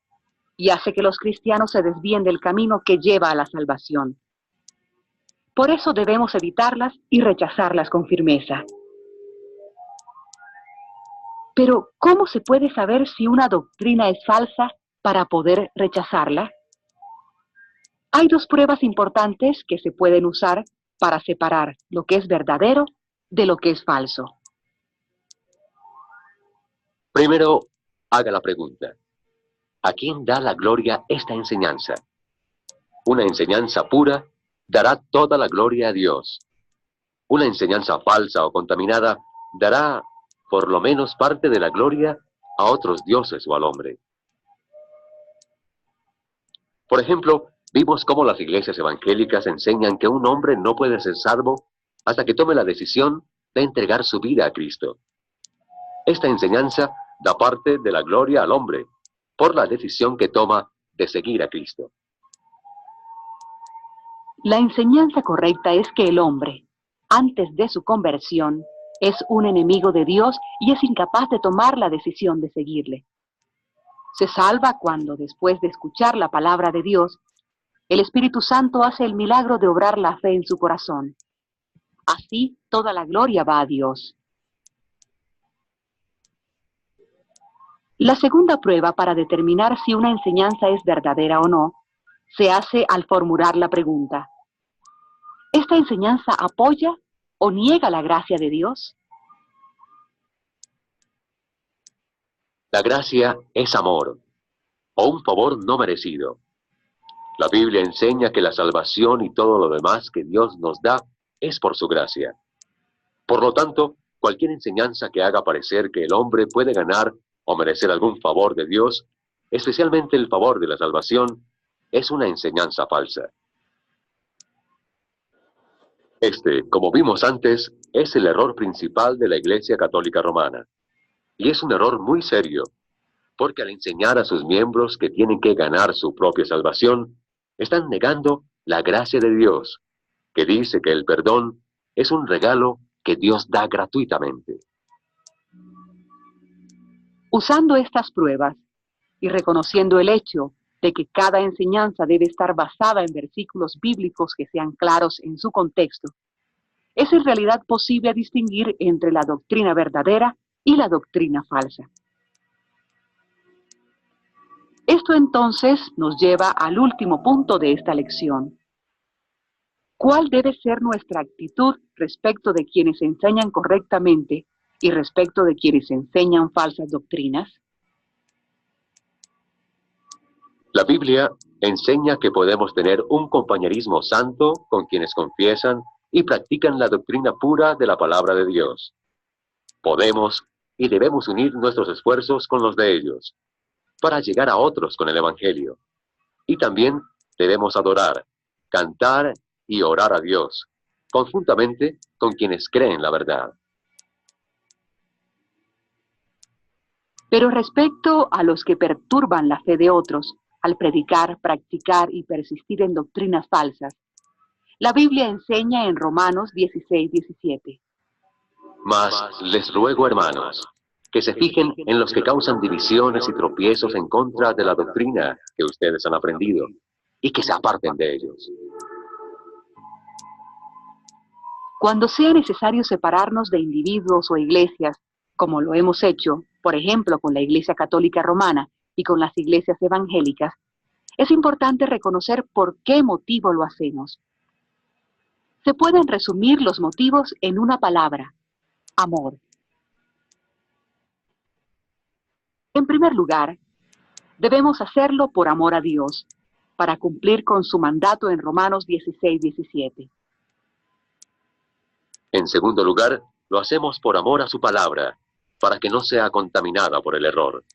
y hace que los cristianos se desvíen del camino que lleva a la salvación. Por eso debemos evitarlas y rechazarlas con firmeza. Pero, ¿cómo se puede saber si una doctrina es falsa para poder rechazarla? Hay dos pruebas importantes que se pueden usar para separar lo que es verdadero de lo que es falso. Primero, haga la pregunta: ¿a quién da la gloria esta enseñanza? Una enseñanza pura dará toda la gloria a Dios. Una enseñanza falsa o contaminada dará por lo menos parte de la gloria a otros dioses o al hombre. Por ejemplo, vimos cómo las iglesias evangélicas enseñan que un hombre no puede ser salvo hasta que tome la decisión de entregar su vida a Cristo. Esta enseñanza da parte de la gloria al hombre por la decisión que toma de seguir a Cristo. La enseñanza correcta es que el hombre, antes de su conversión, es un enemigo de Dios y es incapaz de tomar la decisión de seguirle. Se salva cuando, después de escuchar la palabra de Dios, el Espíritu Santo hace el milagro de obrar la fe en su corazón. Así, toda la gloria va a Dios. La segunda prueba para determinar si una enseñanza es verdadera o no, se hace al formular la pregunta: ¿esta enseñanza apoya o niega la gracia de Dios? La gracia es amor, o un favor no merecido. La Biblia enseña que la salvación y todo lo demás que Dios nos da es por su gracia. Por lo tanto, cualquier enseñanza que haga parecer que el hombre puede ganar o merecer algún favor de Dios, especialmente el favor de la salvación, es una enseñanza falsa. Este, como vimos antes, es el error principal de la Iglesia Católica Romana. Y es un error muy serio, porque al enseñar a sus miembros que tienen que ganar su propia salvación, están negando la gracia de Dios, que dice que el perdón es un regalo que Dios da gratuitamente. Usando estas pruebas y reconociendo el hecho de que cada enseñanza debe estar basada en versículos bíblicos que sean claros en su contexto, es en realidad posible distinguir entre la doctrina verdadera y la doctrina falsa. Esto entonces nos lleva al último punto de esta lección. ¿Cuál debe ser nuestra actitud respecto de quienes enseñan correctamente y respecto de quienes enseñan falsas doctrinas? La Biblia enseña que podemos tener un compañerismo santo con quienes confiesan y practican la doctrina pura de la palabra de Dios. Podemos y debemos unir nuestros esfuerzos con los de ellos, para llegar a otros con el Evangelio. Y también debemos adorar, cantar y orar a Dios, conjuntamente con quienes creen la verdad. Pero respecto a los que perturban la fe de otros, al predicar, practicar y persistir en doctrinas falsas, la Biblia enseña en Romanos 16:17. Mas les ruego, hermanos, que se fijen en los que causan divisiones y tropiezos en contra de la doctrina que ustedes han aprendido, y que se aparten de ellos. Cuando sea necesario separarnos de individuos o iglesias, como lo hemos hecho, por ejemplo, con la Iglesia Católica Romana y con las iglesias evangélicas, es importante reconocer por qué motivo lo hacemos. Se pueden resumir los motivos en una palabra: amor. En primer lugar, debemos hacerlo por amor a Dios, para cumplir con su mandato en Romanos 16:17. En segundo lugar, lo hacemos por amor a su palabra, para que no sea contaminada por el error.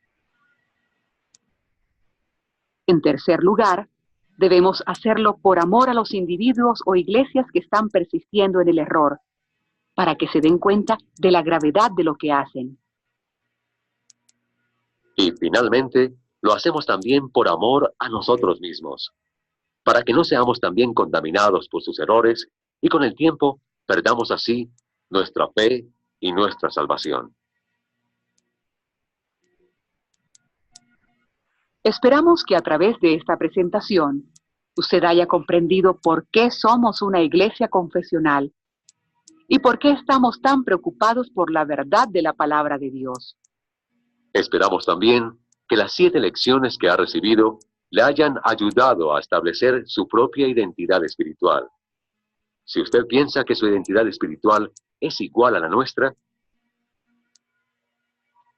En tercer lugar, debemos hacerlo por amor a los individuos o iglesias que están persistiendo en el error, para que se den cuenta de la gravedad de lo que hacen. Y finalmente, lo hacemos también por amor a nosotros mismos, para que no seamos también contaminados por sus errores y con el tiempo perdamos así nuestra fe y nuestra salvación. Esperamos que a través de esta presentación usted haya comprendido por qué somos una iglesia confesional y por qué estamos tan preocupados por la verdad de la palabra de Dios. Esperamos también que las 7 lecciones que ha recibido le hayan ayudado a establecer su propia identidad espiritual. Si usted piensa que su identidad espiritual es igual a la nuestra,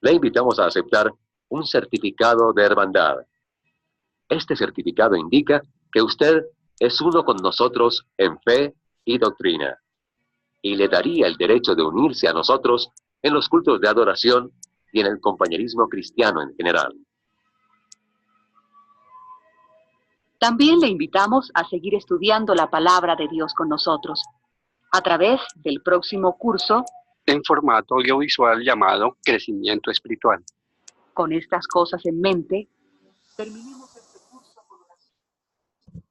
le invitamos a aceptar un certificado de hermandad. Este certificado indica que usted es uno con nosotros en fe y doctrina, y le daría el derecho de unirse a nosotros en los cultos de adoración y en el compañerismo cristiano en general. También le invitamos a seguir estudiando la palabra de Dios con nosotros a través del próximo curso en formato audiovisual llamado Crecimiento Espiritual. Con estas cosas en mente, terminemos este curso con oración.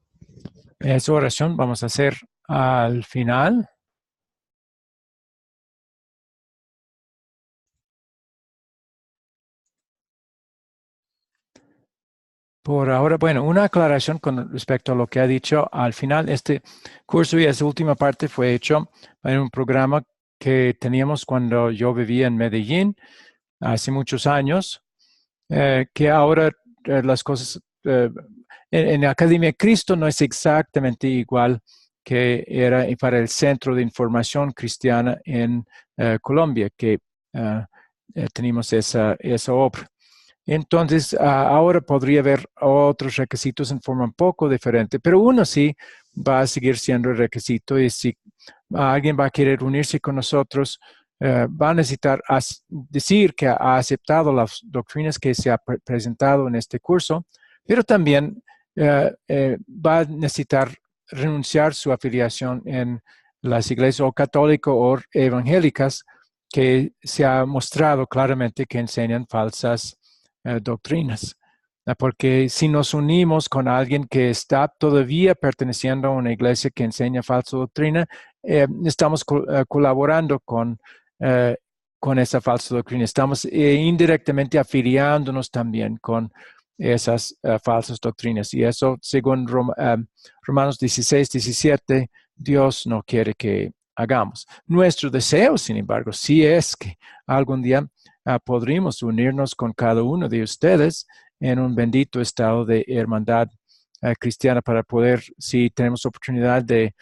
Esa oración vamos a hacer al final. Por ahora, bueno, una aclaración con respecto a lo que ha dicho. Al final, este curso y esa última parte fue hecho en un programa que teníamos cuando yo vivía en Medellín, hace muchos años, que ahora las cosas en la Academia de Cristo no es exactamente igual que era para el Centro de Información Cristiana en Colombia, que tenemos esa obra. Entonces, ahora podría haber otros requisitos en forma un poco diferente, pero uno sí va a seguir siendo el requisito y si alguien va a querer unirse con nosotros, va a necesitar decir que ha aceptado las doctrinas que se ha presentado en este curso, pero también va a necesitar renunciar su afiliación en las iglesias o católicas o evangélicas que se ha mostrado claramente que enseñan falsas doctrinas. Porque si nos unimos con alguien que está todavía perteneciendo a una iglesia que enseña falsa doctrina, estamos colaborando con esa falsa doctrina. Estamos indirectamente afiliándonos también con esas falsas doctrinas. Y eso, según Romanos 16, 17, Dios no quiere que hagamos. Nuestro deseo, sin embargo, sí es que algún día podríamos unirnos con cada uno de ustedes en un bendito estado de hermandad cristiana para poder, si tenemos oportunidad de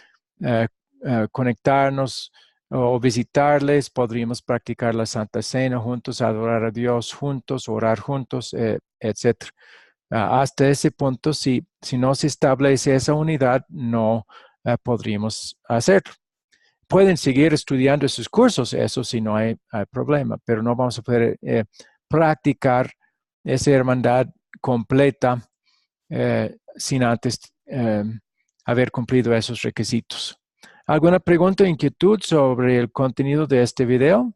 conectarnos o visitarles, podríamos practicar la Santa Cena juntos, adorar a Dios juntos, orar juntos, etc. Hasta ese punto, si no se establece esa unidad, no podríamos hacerlo. Pueden seguir estudiando esos cursos, eso sí, no hay problema, pero no vamos a poder practicar esa hermandad completa sin antes haber cumplido esos requisitos. ¿Alguna pregunta o inquietud sobre el contenido de este video?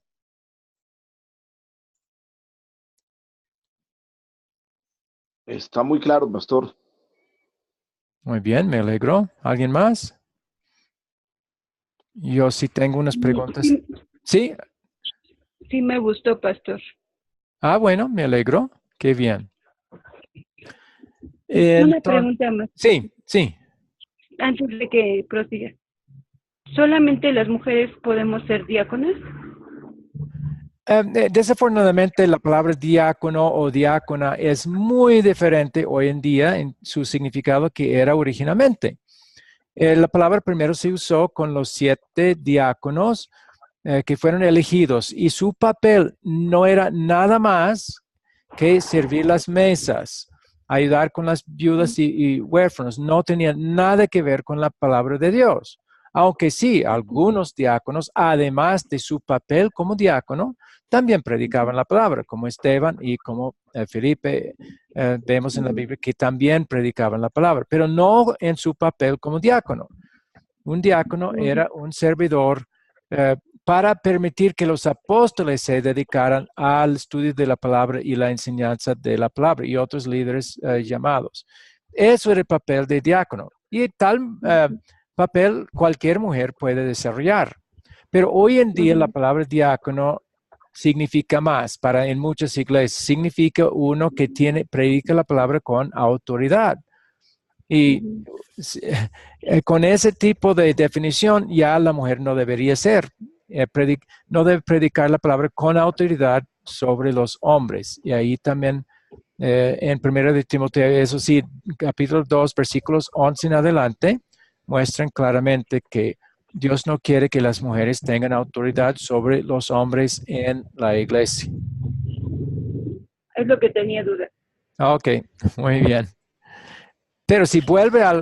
Está muy claro, pastor. Muy bien, me alegro. ¿Alguien más? Yo sí tengo unas preguntas. ¿Sí? Sí me gustó, pastor. Bueno, me alegro. Qué bien. Una pregunta más. Sí. Antes de que prosiga. ¿Solamente las mujeres podemos ser diáconas? Desafortunadamente, la palabra diácono o diácona es muy diferente hoy en día en su significado que era originalmente. La palabra primero se usó con los 7 diáconos que fueron elegidos y su papel no era nada más que servir las mesas, ayudar con las viudas y huérfanos. No tenía nada que ver con la palabra de Dios. Aunque sí, algunos diáconos, además de su papel como diácono, también predicaban la palabra, como Esteban y como Felipe, vemos en la Biblia que también predicaban la palabra, pero no en su papel como diácono. Un diácono era un servidor para permitir que los apóstoles se dedicaran al estudio de la palabra y la enseñanza de la palabra y otros líderes llamados. Eso era el papel de diácono. Y tal papel cualquier mujer puede desarrollar. Pero hoy en día la palabra diácono significa más en muchas iglesias. Significa uno que predica la palabra con autoridad. Y con ese tipo de definición ya la mujer no debería ser. No debe predicar la palabra con autoridad sobre los hombres. Y ahí también en 1 de Timoteo, eso sí, capítulo 2, versículos 11 en adelante, muestran claramente que Dios no quiere que las mujeres tengan autoridad sobre los hombres en la iglesia. Es lo que tenía duda. Ok, muy bien. Pero si vuelve a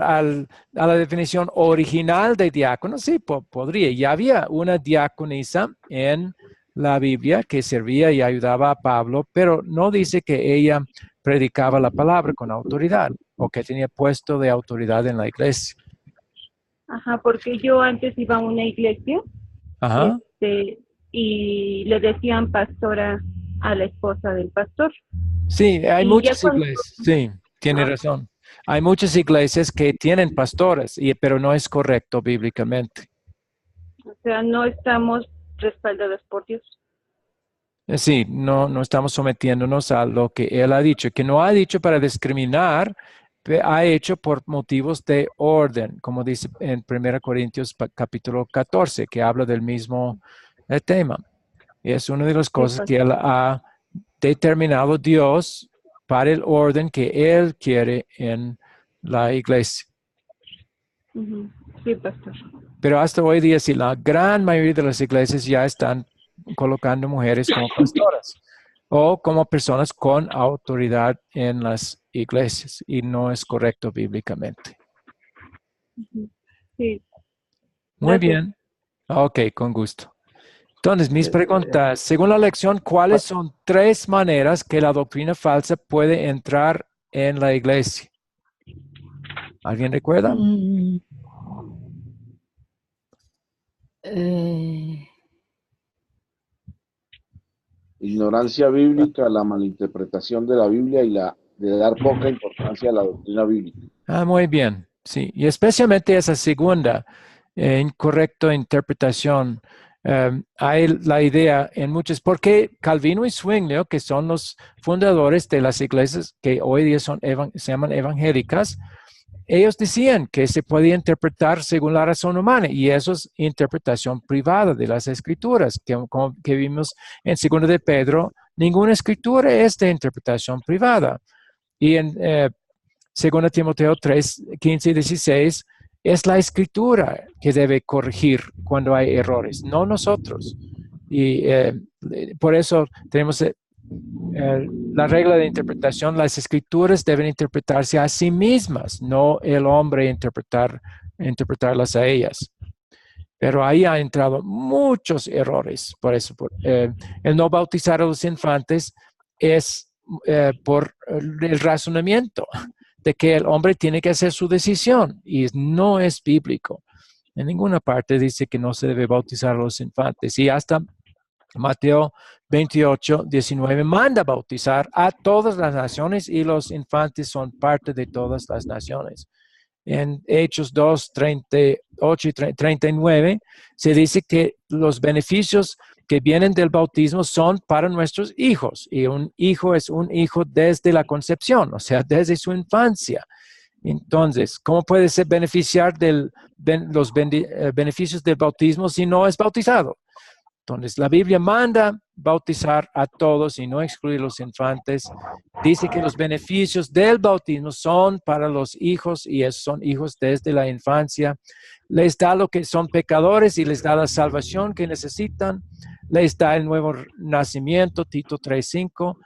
la definición original de diácono, sí, podría. Ya había una diaconisa en la Biblia que servía y ayudaba a Pablo, pero no dice que ella predicaba la palabra con autoridad o que tenía puesto de autoridad en la iglesia. Ajá, porque yo antes iba a una iglesia y le decían pastora a la esposa del pastor. Sí, hay muchas iglesias, sí, tiene razón. Hay muchas iglesias que tienen pastores, pero no es correcto bíblicamente. O sea, no estamos respaldados por Dios. Sí, no estamos sometiéndonos a lo que él ha dicho, que no ha dicho para discriminar, ha hecho por motivos de orden, como dice en 1 Corintios capítulo 14, que habla del mismo tema. Y es una de las cosas que él ha determinado Dios para el orden que él quiere en la iglesia. Sí, pastor. Pero hasta hoy día, sí, la gran mayoría de las iglesias ya están colocando mujeres como pastoras o como personas con autoridad en las iglesias, y no es correcto bíblicamente. Sí. Muy Gracias. bien. Ok, con gusto. Entonces, mis preguntas, según la lección, ¿cuáles son 3 maneras que la doctrina falsa puede entrar en la iglesia? ¿Alguien recuerda? Ignorancia bíblica, la malinterpretación de la Biblia y la de dar poca importancia a la doctrina bíblica. Muy bien, sí. Y especialmente esa segunda, incorrecta interpretación. Hay la idea en muchos, porque Calvino y Zwinglio, que son los fundadores de las iglesias que hoy día se llaman evangélicas, ellos decían que se podía interpretar según la razón humana, y eso es interpretación privada de las escrituras, que vimos en 2 de Pedro. Ninguna escritura es de interpretación privada. Y en 2 Timoteo 3, 15 y 16, es la escritura que debe corregir cuando hay errores, no nosotros. Y por eso tenemos la regla de interpretación: las escrituras deben interpretarse a sí mismas, no el hombre interpretarlas a ellas. Pero ahí han entrado muchos errores. Por eso, el no bautizar a los infantes es por el razonamiento de que el hombre tiene que hacer su decisión, y no es bíblico. En ninguna parte dice que no se debe bautizar a los infantes, y hasta Mateo 28, 19 manda bautizar a todas las naciones, y los infantes son parte de todas las naciones. En Hechos 2, 38 y 39 se dice que los beneficios que vienen del bautismo son para nuestros hijos, y un hijo es un hijo desde la concepción, o sea, desde su infancia. Entonces, ¿cómo puede ser beneficiar de los beneficios del bautismo si no es bautizado? Entonces, la Biblia manda bautizar a todos y no excluir los infantes. Dice que los beneficios del bautismo son para los hijos, y esos son hijos desde la infancia. Les da lo que son pecadores y les da la salvación que necesitan. Les da el nuevo nacimiento, Tito 3:5.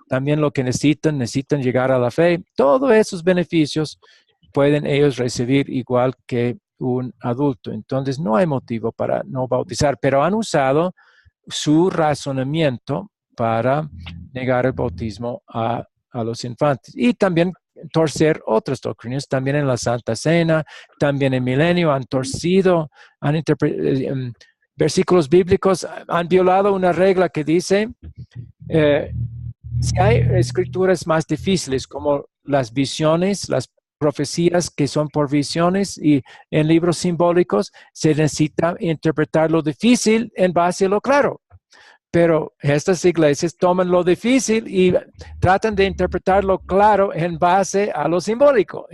También lo que necesitan llegar a la fe. Todos esos beneficios pueden ellos recibir igual que un adulto. Entonces, no hay motivo para no bautizar, pero han usado su razonamiento para negar el bautismo a los infantes, y también torcer otras doctrinas. También en la Santa Cena, también en Milenio han torcido, han versículos bíblicos, han violado una regla que dice, si hay escrituras más difíciles, como las visiones, las profecías que son por visiones, y en libros simbólicos, se necesita interpretar lo difícil en base a lo claro. Pero estas iglesias toman lo difícil y tratan de interpretar lo claro en base a lo simbólico.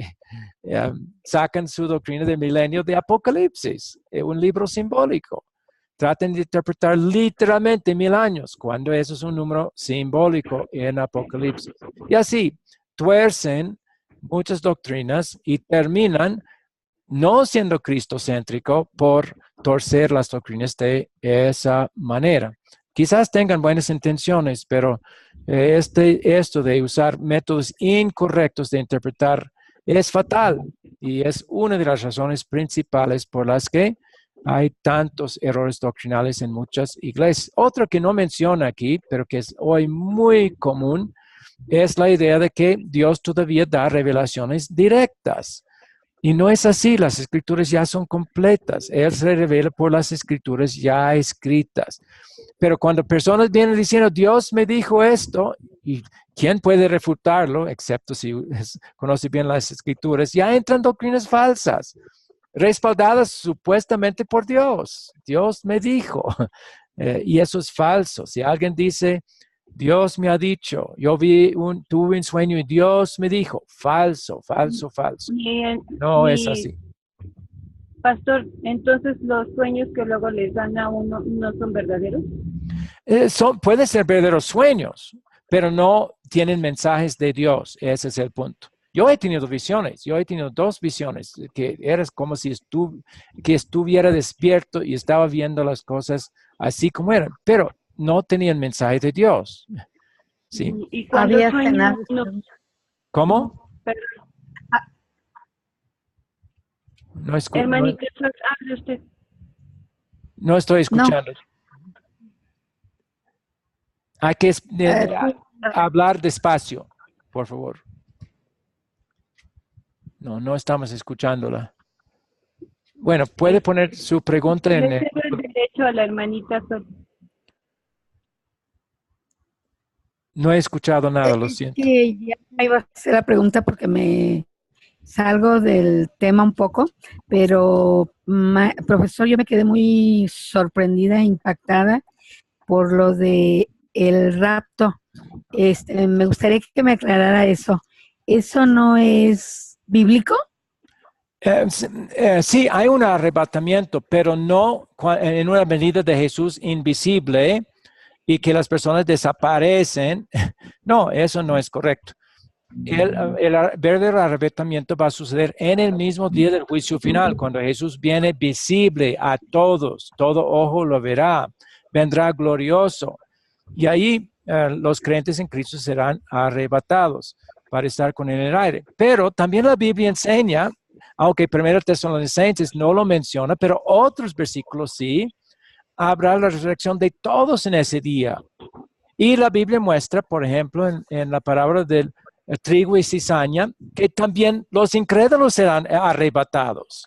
Sacan su doctrina del milenio de Apocalipsis, un libro simbólico. Tratan de interpretar literalmente 1000 años, cuando eso es un número simbólico en Apocalipsis. Y así tuercen muchas doctrinas y terminan no siendo cristocéntrico por torcer las doctrinas de esa manera. Quizás tengan buenas intenciones, pero esto de usar métodos incorrectos de interpretar es fatal, y es una de las razones principales por las que hay tantos errores doctrinales en muchas iglesias. Otro que no menciona aquí, pero que es hoy muy común, es la idea de que Dios todavía da revelaciones directas. Y no es así. Las escrituras ya son completas. Él se revela por las escrituras ya escritas. Pero cuando personas vienen diciendo, Dios me dijo esto, y ¿quién puede refutarlo? Excepto si conoce bien las escrituras, ya entran doctrinas falsas, respaldadas supuestamente por Dios. Dios me dijo. Y eso es falso. Si alguien dice, Dios me ha dicho, tuve un sueño y Dios me dijo, falso, falso, falso. No es así. Pastor, entonces los sueños que luego les dan a uno no son verdaderos. Pueden ser verdaderos sueños, pero no tienen mensajes de Dios. Ese es el punto. Yo he tenido visiones. Yo he tenido 2 visiones que eras como si estuviera despierto y estaba viendo las cosas así como eran, pero no tenían mensaje de Dios. ¿Sí? Y cuando Había sueño, cenado. ¿Cómo? Perdón. No escucho. Hermanita, hable usted. No estoy escuchando. Hay que hablar despacio, por favor. No estamos escuchándola. Bueno, puede poner su pregunta en Le cedo el derecho a la hermanita Sol. No he escuchado nada, lo siento. Sí, ya iba a hacer la pregunta porque me salgo del tema un poco, pero profesor, yo me quedé muy sorprendida e impactada por lo de el rapto. Me gustaría que me aclarara eso. ¿Eso no es bíblico? Sí, hay un arrebatamiento, pero no en una venida de Jesús invisible y que las personas desaparecen. No, eso no es correcto. El verdadero arrebatamiento va a suceder en el mismo día del juicio final, cuando Jesús viene visible a todos, todo ojo lo verá, vendrá glorioso. Y ahí los creyentes en Cristo serán arrebatados para estar con él en el aire. Pero también la Biblia enseña, aunque 1 Tesalonicenses no lo menciona, pero otros versículos sí, habrá la resurrección de todos en ese día. Y la Biblia muestra, por ejemplo, en la palabra del trigo y cizaña, que también los incrédulos serán arrebatados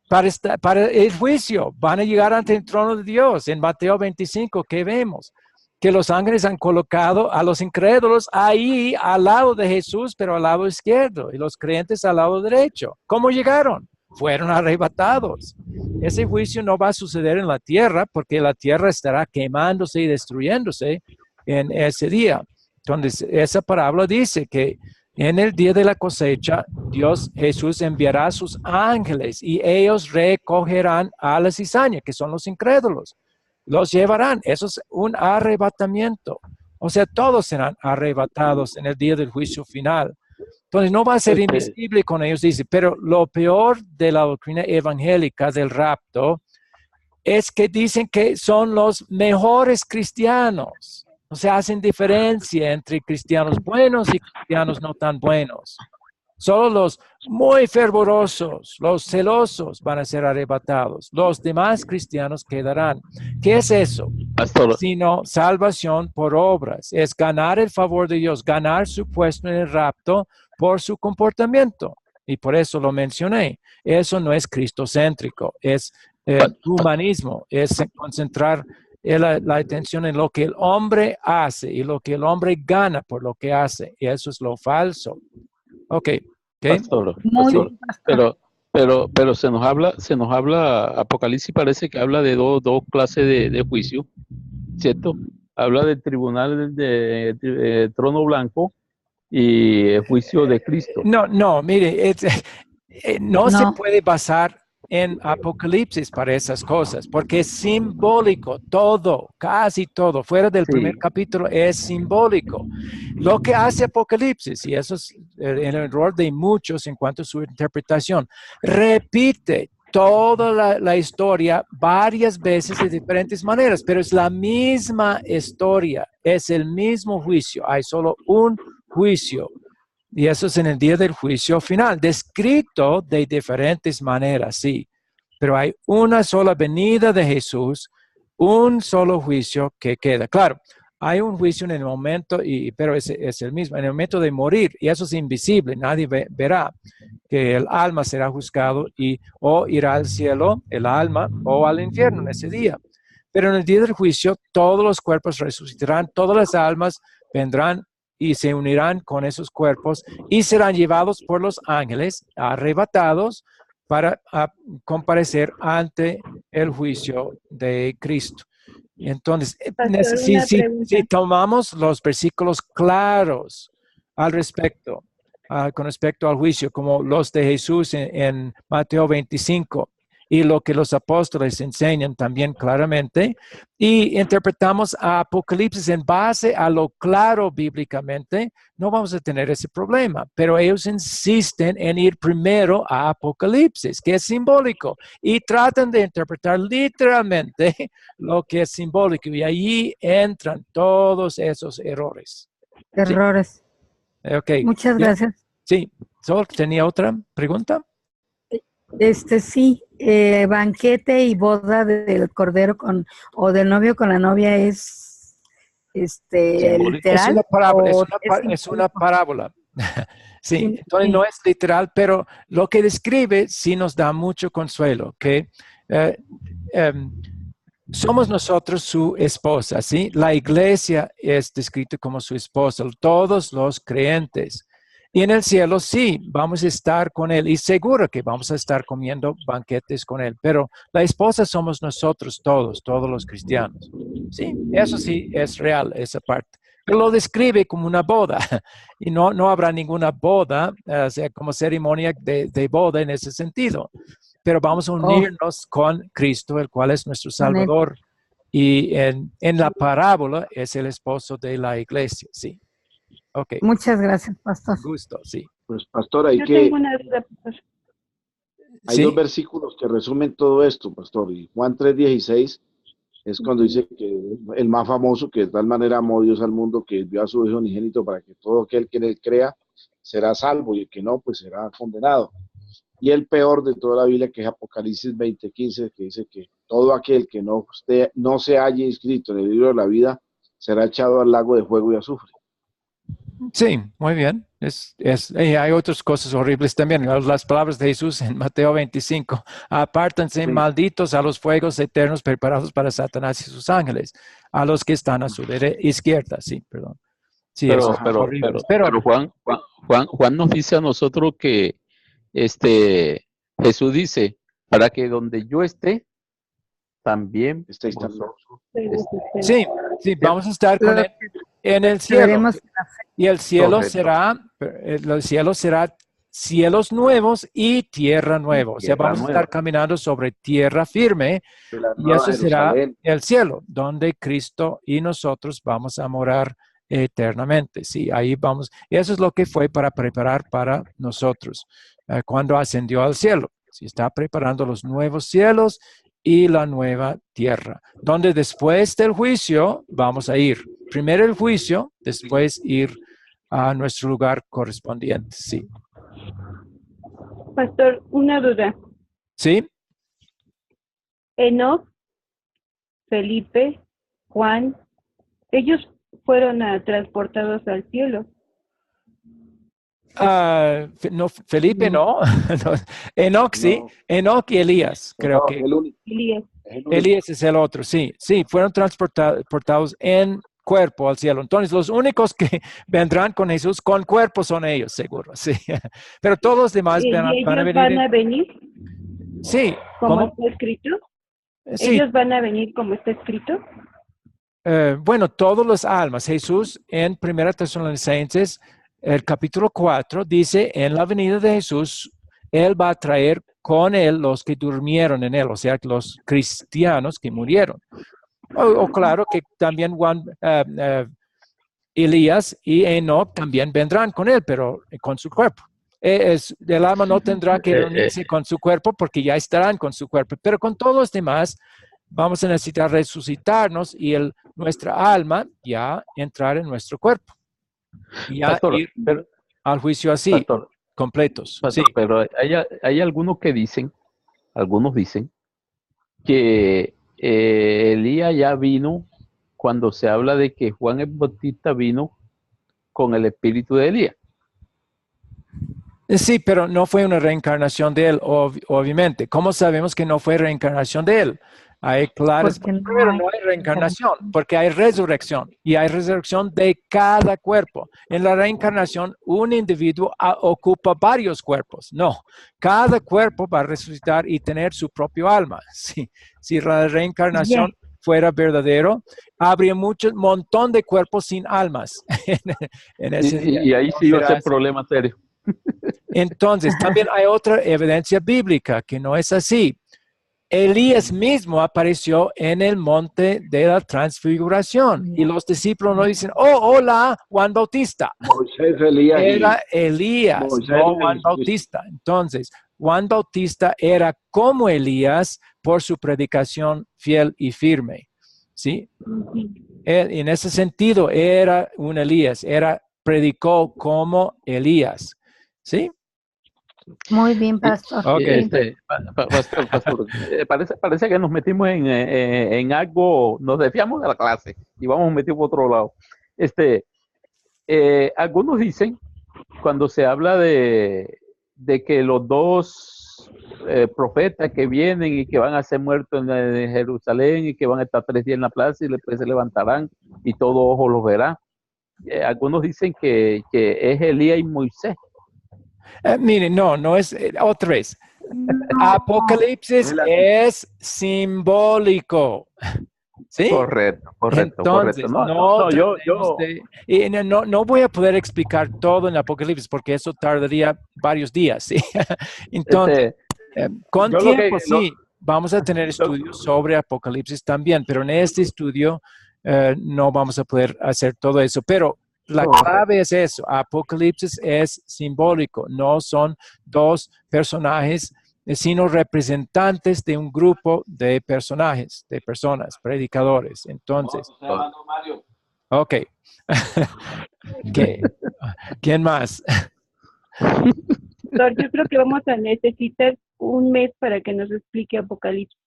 para el juicio. Van a llegar ante el trono de Dios. En Mateo 25, ¿qué vemos? Que los ángeles han colocado a los incrédulos ahí al lado de Jesús, pero al lado izquierdo, y los creyentes al lado derecho. ¿Cómo llegaron? Fueron arrebatados. Ese juicio no va a suceder en la tierra, porque la tierra estará quemándose y destruyéndose en ese día. Entonces, esa parábola dice que en el día de la cosecha, Jesús enviará a sus ángeles y ellos recogerán a la cizaña, que son los incrédulos. Los llevarán. Eso es un arrebatamiento. O sea, todos serán arrebatados en el día del juicio final. Entonces, no va a ser invisible con ellos, dice. Pero lo peor de la doctrina evangélica del rapto es que dicen que son los mejores cristianos. O sea, hacen diferencia entre cristianos buenos y cristianos no tan buenos. Solo los muy fervorosos, los celosos van a ser arrebatados. Los demás cristianos quedarán. ¿Qué es eso? Pastor. Sino salvación por obras. Es ganar el favor de Dios, ganar su puesto en el rapto por su comportamiento. Y por eso lo mencioné. Eso no es cristocéntrico, es humanismo, es concentrar la atención en lo que el hombre hace y lo que el hombre gana por lo que hace. Y eso es lo falso. Ok. Pastor, pero se nos habla, Apocalipsis parece que habla de dos clases de juicio, ¿cierto? Habla del tribunal de trono blanco y el juicio de Cristo. No, mire, no se puede basar en Apocalipsis para esas cosas, porque es simbólico, todo, casi todo, fuera del primer capítulo es simbólico. Lo que hace Apocalipsis, y eso es el error de muchos en cuanto a su interpretación, repite toda la historia varias veces de diferentes maneras, pero es la misma historia, es el mismo juicio, hay solo un juicio. Y eso es en el día del juicio final, descrito de diferentes maneras, sí. Pero hay una sola venida de Jesús, un solo juicio que queda. Claro, hay un juicio en el momento, pero es el mismo, en el momento de morir, y eso es invisible, nadie verá que el alma será juzgado o irá al cielo, el alma, o al infierno en ese día. Pero en el día del juicio, todos los cuerpos resucitarán, todas las almas vendrán y se unirán con esos cuerpos y serán llevados por los ángeles, arrebatados para comparecer ante el juicio de Cristo. Entonces, Pastor, si, una pregunta. si tomamos los versículos claros al respecto, con respecto al juicio, como los de Jesús en Mateo 25, y lo que los apóstoles enseñan también claramente, y interpretamos a Apocalipsis en base a lo claro bíblicamente, no vamos a tener ese problema. Pero ellos insisten en ir primero a Apocalipsis, que es simbólico, y tratan de interpretar literalmente lo que es simbólico, y allí entran todos esos errores. Errores. ¿Sí? Okay. Muchas gracias. Sí, Sol, ¿tenía otra pregunta? Sí, banquete y boda del cordero o del novio con la novia es literal. Es una parábola. ¿o Es una parábola. Sí, Sí, entonces sí. no es literal, pero lo que describe sí nos da mucho consuelo, que somos nosotros su esposa, ¿sí? La iglesia es descrita como su esposa, todos los creyentes. Y en el cielo sí, vamos a estar con Él y seguro que vamos a estar comiendo banquetes con Él, pero la esposa somos nosotros todos los cristianos. Sí, eso sí es real, esa parte. Pero lo describe como una boda y no habrá ninguna boda, o sea, como ceremonia de boda en ese sentido. Pero vamos a unirnos con Cristo, el cual es nuestro Salvador. Y en la parábola es el esposo de la iglesia, sí. Okay. Muchas gracias, pastor. Gusto, sí. Pues, pastor, Yo tengo una duda, pastor. Hay ¿Sí? dos versículos que resumen todo esto, pastor. Y Juan 3:16 es cuando dice que el más famoso, que de tal manera amó Dios al mundo que dio a su Hijo unigénito para que todo aquel que en él crea será salvo y el que no, pues será condenado. Y el peor de toda la Biblia, que es Apocalipsis 20:15, que dice que todo aquel que no se haya inscrito en el libro de la vida será echado al lago de fuego y azufre. Sí, muy bien. Hay otras cosas horribles también. Las palabras de Jesús en Mateo 25. Apártense, malditos, a los fuegos eternos preparados para Satanás y sus ángeles, a los que están a su izquierda. Sí, perdón. Sí, pero Juan nos dice a nosotros que Jesús dice, para que donde yo esté, también estéis vosotros. Sí, vamos a estar con él en el cielo. Y el cielo será cielos nuevos y tierra nueva. O sea, vamos a estar caminando sobre tierra firme y eso será el cielo, donde Cristo y nosotros vamos a morar eternamente. Sí, ahí vamos. Y eso es lo que fue para preparar para nosotros cuando ascendió al cielo. Sí, está preparando los nuevos cielos y la nueva tierra, donde después del juicio vamos a ir. Primero el juicio, después ir a nuestro lugar correspondiente. Sí. Pastor, una duda. ¿Sí? Enoc, Felipe, Juan, ellos fueron transportados al cielo. No, Felipe no. Enoc sí. Enoc y Elías, creo que. Elías es el otro, sí. Sí, fueron transportados en cuerpo al cielo. Entonces, los únicos que vendrán con Jesús con cuerpo son ellos, seguro, sí. Pero todos los demás van a venir. ¿Van a venir? Sí. ¿Como está escrito? Sí. ¿Ellos van a venir como está escrito? Bueno, todas las almas. Jesús en 1 Tesalonicenses, el capítulo 4, dice, en la venida de Jesús, Él va a traer con Él los que durmieron en Él, o sea, los cristianos que murieron. O claro que también Elías y Enoc también vendrán con Él, pero con su cuerpo. El alma no tendrá que reunirse con su cuerpo porque ya estarán con su cuerpo, pero con todos los demás vamos a necesitar resucitarnos y nuestra alma ya entrar en nuestro cuerpo. Y ya pastor, ir al juicio así, pastor, completos. Pastor, sí. Pero hay algunos que dicen que Elías ya vino cuando se habla de que Juan el Bautista vino con el espíritu de Elías. Sí, pero no fue una reencarnación de él, obviamente. ¿Cómo sabemos que no fue reencarnación de él? Hay claras, pero no hay reencarnación, porque hay resurrección y hay resurrección de cada cuerpo. En la reencarnación, un individuo ocupa varios cuerpos. No, cada cuerpo va a resucitar y tener su propio alma. Sí, la reencarnación fuera verdadero, habría montón de cuerpos sin almas en ese día. Y ahí sí iba a ser problema serio. Entonces, también hay otra evidencia bíblica que no es así. Elías mismo apareció en el monte de la transfiguración y los discípulos no dicen, oh, hola, Juan Bautista. Moisés, Elías. Era Elías, Moisés, no Juan Bautista. Entonces, Juan Bautista era como Elías por su predicación fiel y firme. ¿Sí? En ese sentido, era un Elías, predicó como Elías. ¿Sí? Muy bien, pastor. Okay. Pastor, parece que nos metimos en algo, nos desviamos de la clase y vamos metidos por otro lado. Algunos dicen, cuando se habla de que los dos profetas que vienen y que van a ser muertos en Jerusalén y que van a estar 3 días en la plaza y después se levantarán y todo ojo los verá. Algunos dicen que es Elías y Moisés. Miren, no es, otra vez, Apocalipsis es simbólico. ¿Sí? Correcto. Entonces, no voy a poder explicar todo en Apocalipsis porque eso tardaría varios días. ¿sí? Entonces, con tiempo sí, vamos a tener estudios sobre Apocalipsis también, pero en este estudio no vamos a poder hacer todo eso. Pero la clave es eso, Apocalipsis es simbólico, no son 2 personajes, sino representantes de un grupo de personajes, de personas, predicadores. Entonces, ok. ¿Quién más? Doctor, yo creo que vamos a necesitar un mes para que nos explique Apocalipsis.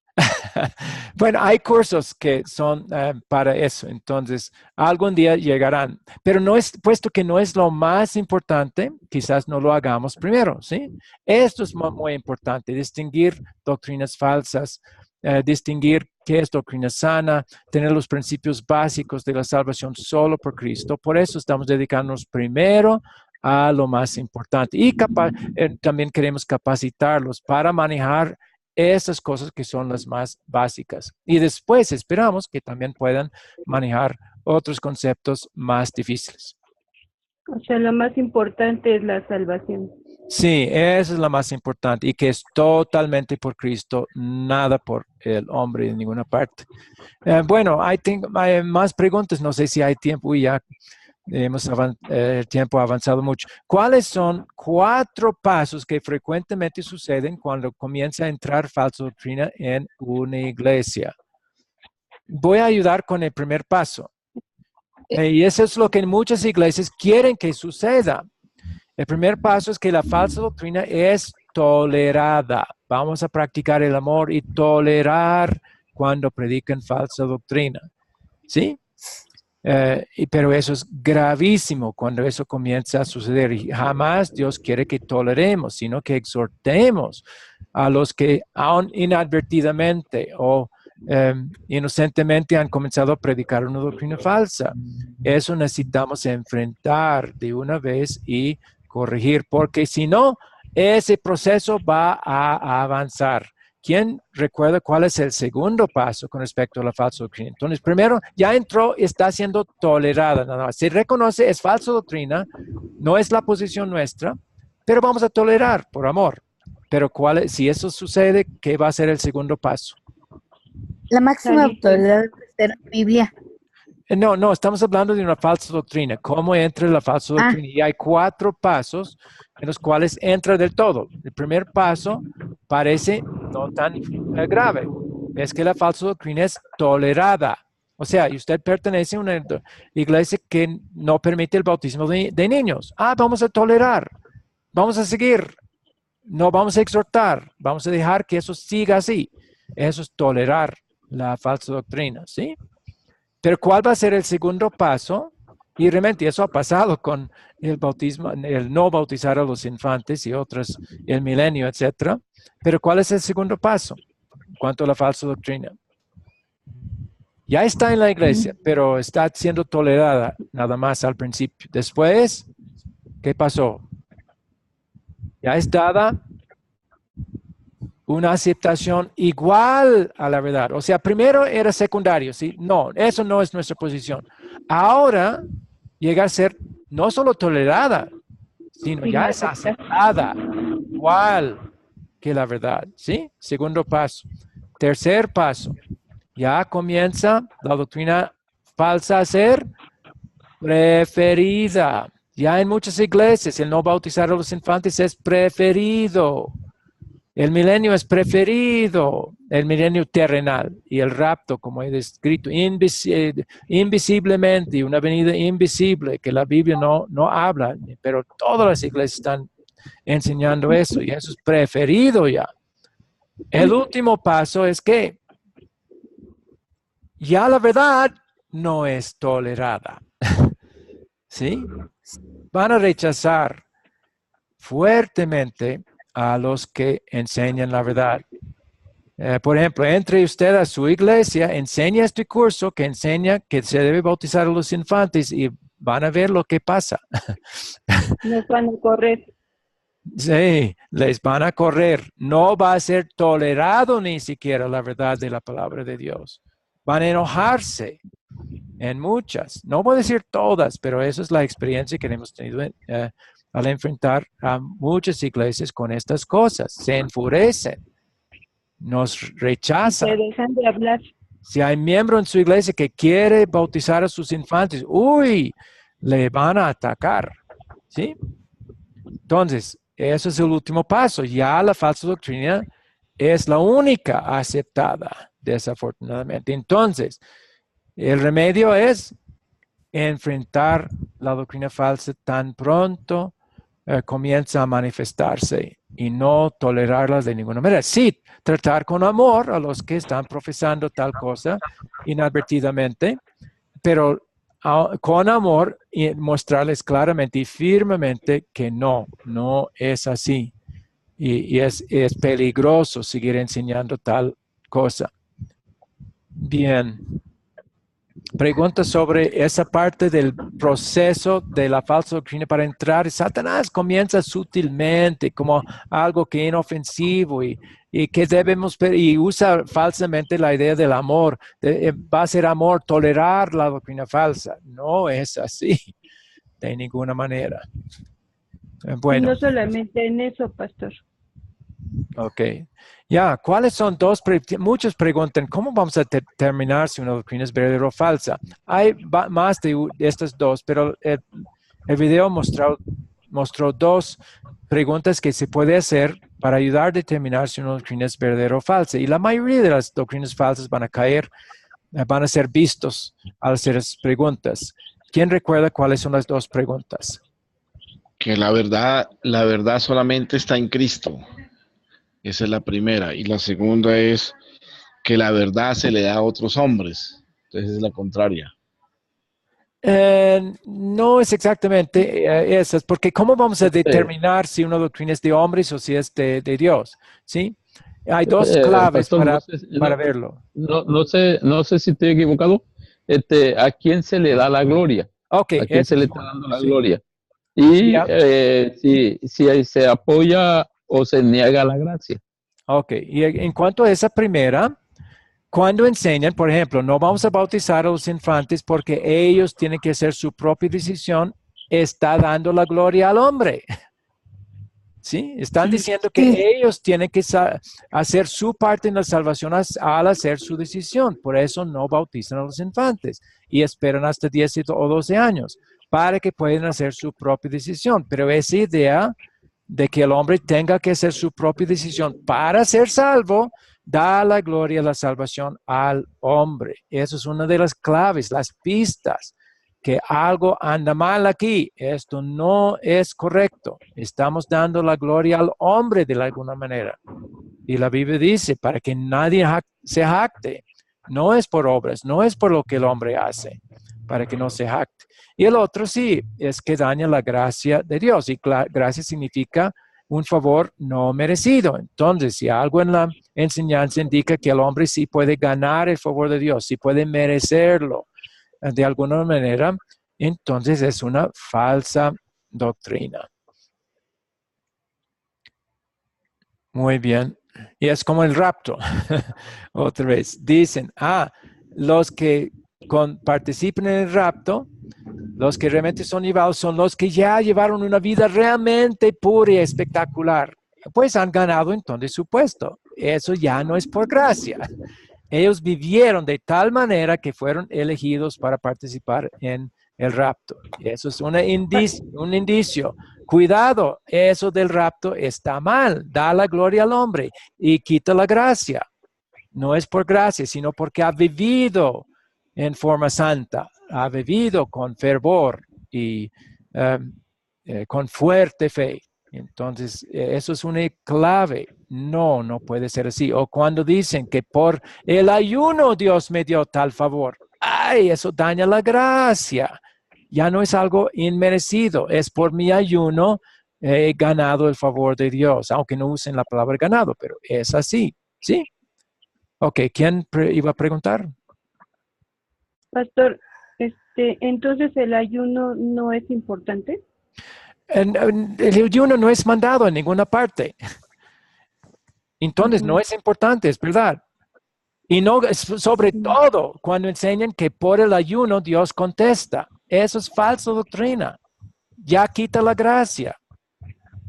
Bueno, hay cursos que son para eso, entonces algún día llegarán, pero puesto que no es lo más importante, quizás no lo hagamos primero, ¿sí? Esto es muy importante, distinguir doctrinas falsas, distinguir qué es doctrina sana, tener los principios básicos de la salvación solo por Cristo. Por eso estamos dedicándonos primero a lo más importante y también queremos capacitarlos para manejar esas cosas que son las más básicas. Y después esperamos que también puedan manejar otros conceptos más difíciles. O sea, lo más importante es la salvación. Sí, esa es la más importante y que es totalmente por Cristo, nada por el hombre en ninguna parte. Bueno, hay más preguntas, no sé si hay tiempo y ya el tiempo ha avanzado mucho. ¿Cuáles son 4 pasos que frecuentemente suceden cuando comienza a entrar falsa doctrina en una iglesia? Voy a ayudar con el primer paso. Y eso es lo que muchas iglesias quieren que suceda. El primer paso es que la falsa doctrina es tolerada. Vamos a practicar el amor y tolerar cuando predican falsa doctrina. ¿Sí? Pero eso es gravísimo cuando eso comienza a suceder y jamás Dios quiere que toleremos, sino que exhortemos a los que aún inadvertidamente o inocentemente han comenzado a predicar una doctrina falsa. Eso necesitamos enfrentar de una vez y corregir, porque si no, ese proceso va a avanzar. ¿Quién recuerda cuál es el segundo paso con respecto a la falsa doctrina? Entonces, primero, ya entró y está siendo tolerada. Nada más. Se reconoce, es falsa doctrina, no es la posición nuestra, pero vamos a tolerar por amor. Pero si eso sucede, ¿qué va a ser el segundo paso? La máxima autoridad de la Biblia. No, estamos hablando de una falsa doctrina. ¿Cómo entra la falsa doctrina? Y hay 4 pasos en los cuales entra del todo. El primer paso parece no tan grave. Es que la falsa doctrina es tolerada. O sea, y usted pertenece a una iglesia que no permite el bautismo de niños. Vamos a tolerar. Vamos a seguir. No vamos a exhortar. Vamos a dejar que eso siga así. Eso es tolerar la falsa doctrina, ¿sí? Pero ¿cuál va a ser el segundo paso? Y realmente eso ha pasado con el bautismo, el no bautizar a los infantes y otros, el milenio, etc. Pero ¿cuál es el segundo paso en cuanto a la falsa doctrina? Ya está en la iglesia, pero está siendo tolerada nada más al principio. Después, ¿qué pasó? Ya es dada una aceptación igual a la verdad. O sea, primero era secundario, ¿sí? No, eso no es nuestra posición. Ahora llega a ser no solo tolerada, sino ya es aceptada igual que la verdad, ¿sí? Segundo paso. Tercer paso, ya comienza la doctrina falsa a ser preferida. Ya en muchas iglesias el no bautizar a los infantes es preferido. El milenio es preferido, el milenio terrenal y el rapto, como he descrito, invisiblemente, una venida invisible que la Biblia no habla, pero todas las iglesias están enseñando eso y eso es preferido ya. El último paso es que ya la verdad no es tolerada. ¿Sí? Van a rechazar fuertemente a los que enseñan la verdad. Por ejemplo, entre usted a su iglesia, enseña este curso que enseña que se debe bautizar a los infantes y van a ver lo que pasa. Nos van a correr. Sí, les van a correr. No va a ser tolerado ni siquiera la verdad de la palabra de Dios. Van a enojarse en muchas. No voy a decir todas, pero esa es la experiencia que hemos tenido al enfrentar a muchas iglesias con estas cosas. Se enfurecen, nos rechazan. Se dejan de hablar. Si hay miembro en su iglesia que quiere bautizar a sus infantes, ¡uy! Le van a atacar. ¿Sí? Entonces, ese es el último paso. Ya la falsa doctrina es la única aceptada, desafortunadamente. Entonces, el remedio es enfrentar la doctrina falsa tan pronto comienza a manifestarse y no tolerarla de ninguna manera. Sí, tratar con amor a los que están profesando tal cosa inadvertidamente, pero con amor y mostrarles claramente y firmemente que no es así. Y es peligroso seguir enseñando tal cosa. Bien. Pregunta sobre esa parte del proceso de la falsa doctrina para entrar. Satanás comienza sutilmente como algo que es inofensivo y que debemos, y usa falsamente la idea del amor. Va a ser amor, tolerar la doctrina falsa. No es así, de ninguna manera. Bueno. Y no solamente en eso, pastor. Ok. Ya, ¿cuáles son muchos preguntan, ¿cómo vamos a determinar si una doctrina es verdadera o falsa? Hay más de estas dos, pero el video mostró dos preguntas que se puede hacer para ayudar a determinar si una doctrina es verdadera o falsa. Y la mayoría de las doctrinas falsas van a ser vistos al hacer esas preguntas. ¿Quién recuerda cuáles son las dos preguntas? Que la verdad solamente está en Cristo. Esa es la primera. Y la segunda es que la verdad se le da a otros hombres. Entonces es la contraria. No es exactamente esas, porque ¿cómo vamos a determinar si una doctrina es de hombres o si es de Dios? ¿Sí? Hay dos claves pastor, para verlo. No sé si estoy equivocado. ¿A quién se le da la gloria? Okay, ¿A quién se le está dando la gloria? Y si se apoya o se niega la gracia. Ok, y en cuanto a esa primera, cuando enseñan, por ejemplo, no vamos a bautizar a los infantes porque ellos tienen que hacer su propia decisión, está dando la gloria al hombre. ¿Sí? Están diciendo que ellos tienen que hacer su parte en la salvación al hacer su decisión. Por eso no bautizan a los infantes y esperan hasta 10 o 12 años para que puedan hacer su propia decisión. Pero esa idea de que el hombre tenga que hacer su propia decisión para ser salvo, da la gloria, la salvación al hombre. Eso es una de las claves, las pistas, que algo anda mal aquí. Esto no es correcto. Estamos dando la gloria al hombre de alguna manera. Y la Biblia dice, para que nadie se jacte. No es por obras, no es por lo que el hombre hace, para que no se jacte. Y el otro sí, es que daña la gracia de Dios. Y gracia significa un favor no merecido. Entonces, si algo en la enseñanza indica que el hombre sí puede ganar el favor de Dios, sí puede merecerlo de alguna manera, entonces es una falsa doctrina. Muy bien. Y es como el rapto. Otra vez, dicen, los que participan en el rapto, los que realmente son llevados, son los que ya llevaron una vida realmente pura y espectacular. Pues han ganado entonces su puesto. Eso ya no es por gracia. Ellos vivieron de tal manera que fueron elegidos para participar en el rapto. Eso es un indicio. Cuidado, eso del rapto está mal. Da la gloria al hombre y quita la gracia. No es por gracia, sino porque ha vivido en forma santa, ha vivido con fervor y con fuerte fe. Entonces, eso es una clave. No puede ser así. O cuando dicen que por el ayuno Dios me dio tal favor. ¡Ay! Eso daña la gracia. Ya no es algo inmerecido. Es por mi ayuno he ganado el favor de Dios. Aunque no usen la palabra ganado, pero es así. ¿Sí? Ok, ¿quién iba a preguntar? Pastor, entonces el ayuno no es importante. El ayuno no es mandado en ninguna parte. Entonces no es importante, es verdad. Y no, sobre todo cuando enseñan que por el ayuno Dios contesta. Eso es falsa doctrina. Ya quita la gracia.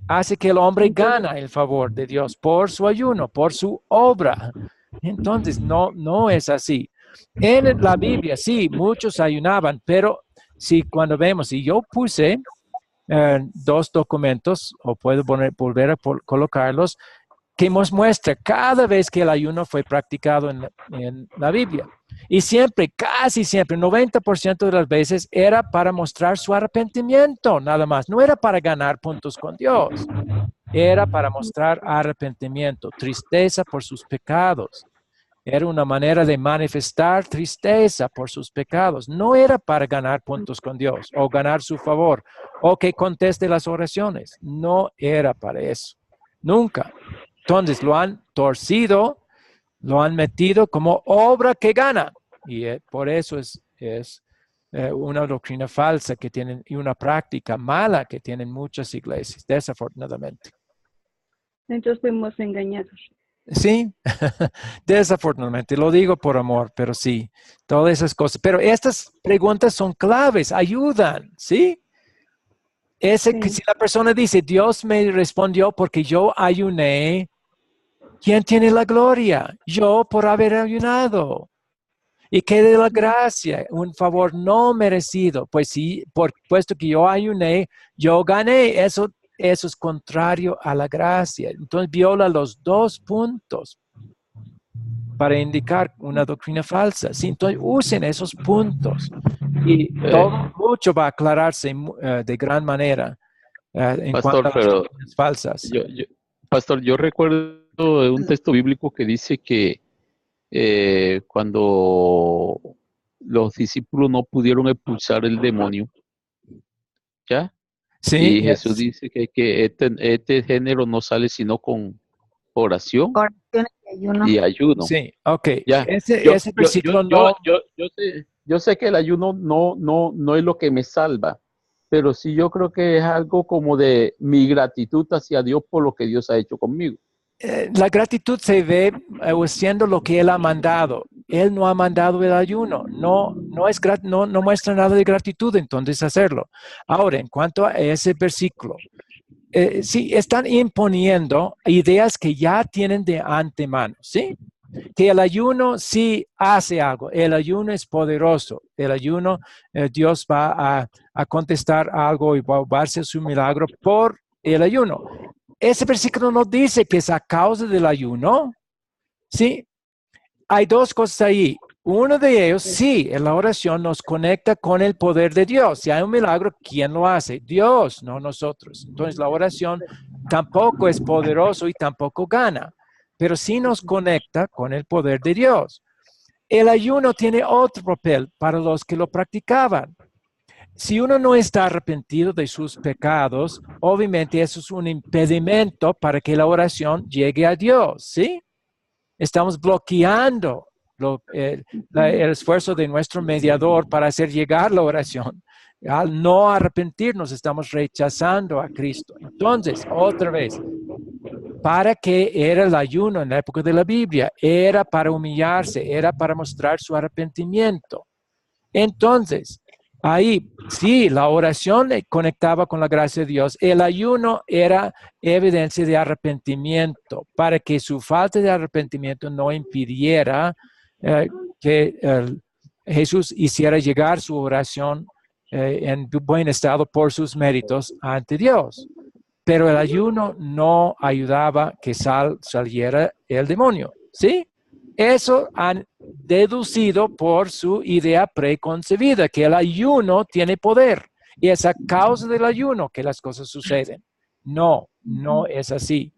Hace que el hombre gana el favor de Dios por su ayuno, por su obra. Entonces no es así. En la Biblia sí, muchos ayunaban, pero sí, cuando vemos, y yo puse dos documentos, o puedo volver a colocarlos, que nos muestra cada vez que el ayuno fue practicado en la Biblia. Y siempre, casi siempre, 90% de las veces era para mostrar su arrepentimiento, nada más. No era para ganar puntos con Dios. Era para mostrar arrepentimiento, tristeza por sus pecados. Era una manera de manifestar tristeza por sus pecados. No era para ganar puntos con Dios o ganar su favor o que conteste las oraciones. No era para eso. Nunca. Entonces lo han torcido, lo han metido como obra que gana. Y por eso es una doctrina falsa que tienen y una práctica mala que tienen muchas iglesias, desafortunadamente. Entonces fuimos engañados. Sí, desafortunadamente, lo digo por amor, pero sí, todas esas cosas. Pero estas preguntas son claves, ayudan, ¿sí? Que si la persona dice, Dios me respondió porque yo ayuné, ¿quién tiene la gloria? Yo por haber ayunado. Y que de la gracia, un favor no merecido. Pues sí, puesto que yo ayuné, yo gané. Eso es contrario a la gracia. Entonces viola los dos puntos para indicar una doctrina falsa. Sí, entonces usen esos puntos y mucho va a aclararse de gran manera en Pastor, cuanto a las doctrinas falsas. Pastor, yo recuerdo un texto bíblico que dice que cuando los discípulos no pudieron expulsar el demonio, ¿ya? Sí, y Jesús dice que este género no sale sino con oración y ayuno. Sí, ok. Ya. Ese versículo Yo sé que el ayuno no es lo que me salva, pero sí yo creo que es algo como de mi gratitud hacia Dios por lo que Dios ha hecho conmigo. La gratitud se ve haciendo lo que Él ha mandado. Él no ha mandado el ayuno. No muestra nada de gratitud, entonces hacerlo. Ahora, en cuanto a ese versículo, sí, están imponiendo ideas que ya tienen de antemano, ¿sí? Que el ayuno sí hace algo. El ayuno es poderoso. El ayuno, Dios va a contestar algo y va a hacer su milagro por el ayuno. Ese versículo no dice que es a causa del ayuno. Sí, hay dos cosas ahí. Uno de ellos, sí, en la oración nos conecta con el poder de Dios. Si hay un milagro, ¿quién lo hace? Dios, no nosotros. Entonces la oración tampoco es poderoso y tampoco gana, pero sí nos conecta con el poder de Dios. El ayuno tiene otro papel para los que lo practicaban. Si uno no está arrepentido de sus pecados, obviamente eso es un impedimento para que la oración llegue a Dios, ¿sí? Estamos bloqueando el esfuerzo de nuestro mediador para hacer llegar la oración. Al no arrepentirnos, estamos rechazando a Cristo. Entonces, otra vez, ¿para qué era el ayuno en la época de la Biblia? Era para humillarse, era para mostrar su arrepentimiento. Entonces, ahí sí, la oración le conectaba con la gracia de Dios. El ayuno era evidencia de arrepentimiento para que su falta de arrepentimiento no impidiera que Jesús hiciera llegar su oración en buen estado por sus méritos ante Dios. Pero el ayuno no ayudaba que saliera el demonio, ¿sí? Eso han deducido por su idea preconcebida, que el ayuno tiene poder y es a causa del ayuno que las cosas suceden. No, no es así.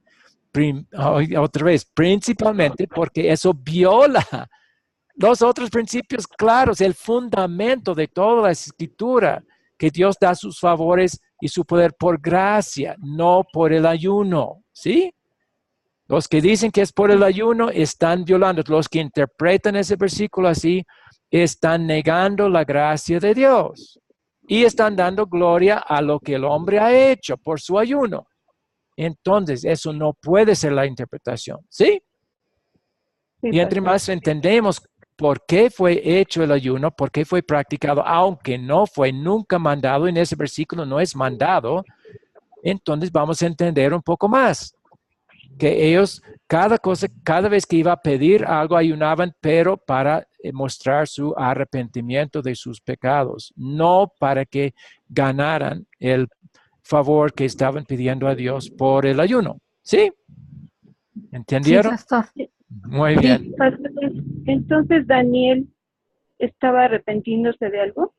Otra vez, principalmente porque eso viola los otros principios claros, el fundamento de toda la escritura, que Dios da sus favores y su poder por gracia, no por el ayuno, ¿sí? Los que dicen que es por el ayuno están violando. Los que interpretan ese versículo así están negando la gracia de Dios y están dando gloria a lo que el hombre ha hecho por su ayuno. Entonces, eso no puede ser la interpretación, ¿sí? Y entre más entendemos por qué fue hecho el ayuno, por qué fue practicado, aunque no fue nunca mandado, en ese versículo no es mandado, entonces vamos a entender un poco más. Que ellos, cada vez que iba a pedir algo, ayunaban, pero para mostrar su arrepentimiento de sus pecados, no para que ganaran el favor que estaban pidiendo a Dios por el ayuno. ¿Sí? ¿Entendieron? Sí, pastor. Muy bien. Pastor, entonces Daniel estaba arrepintiéndose de algo.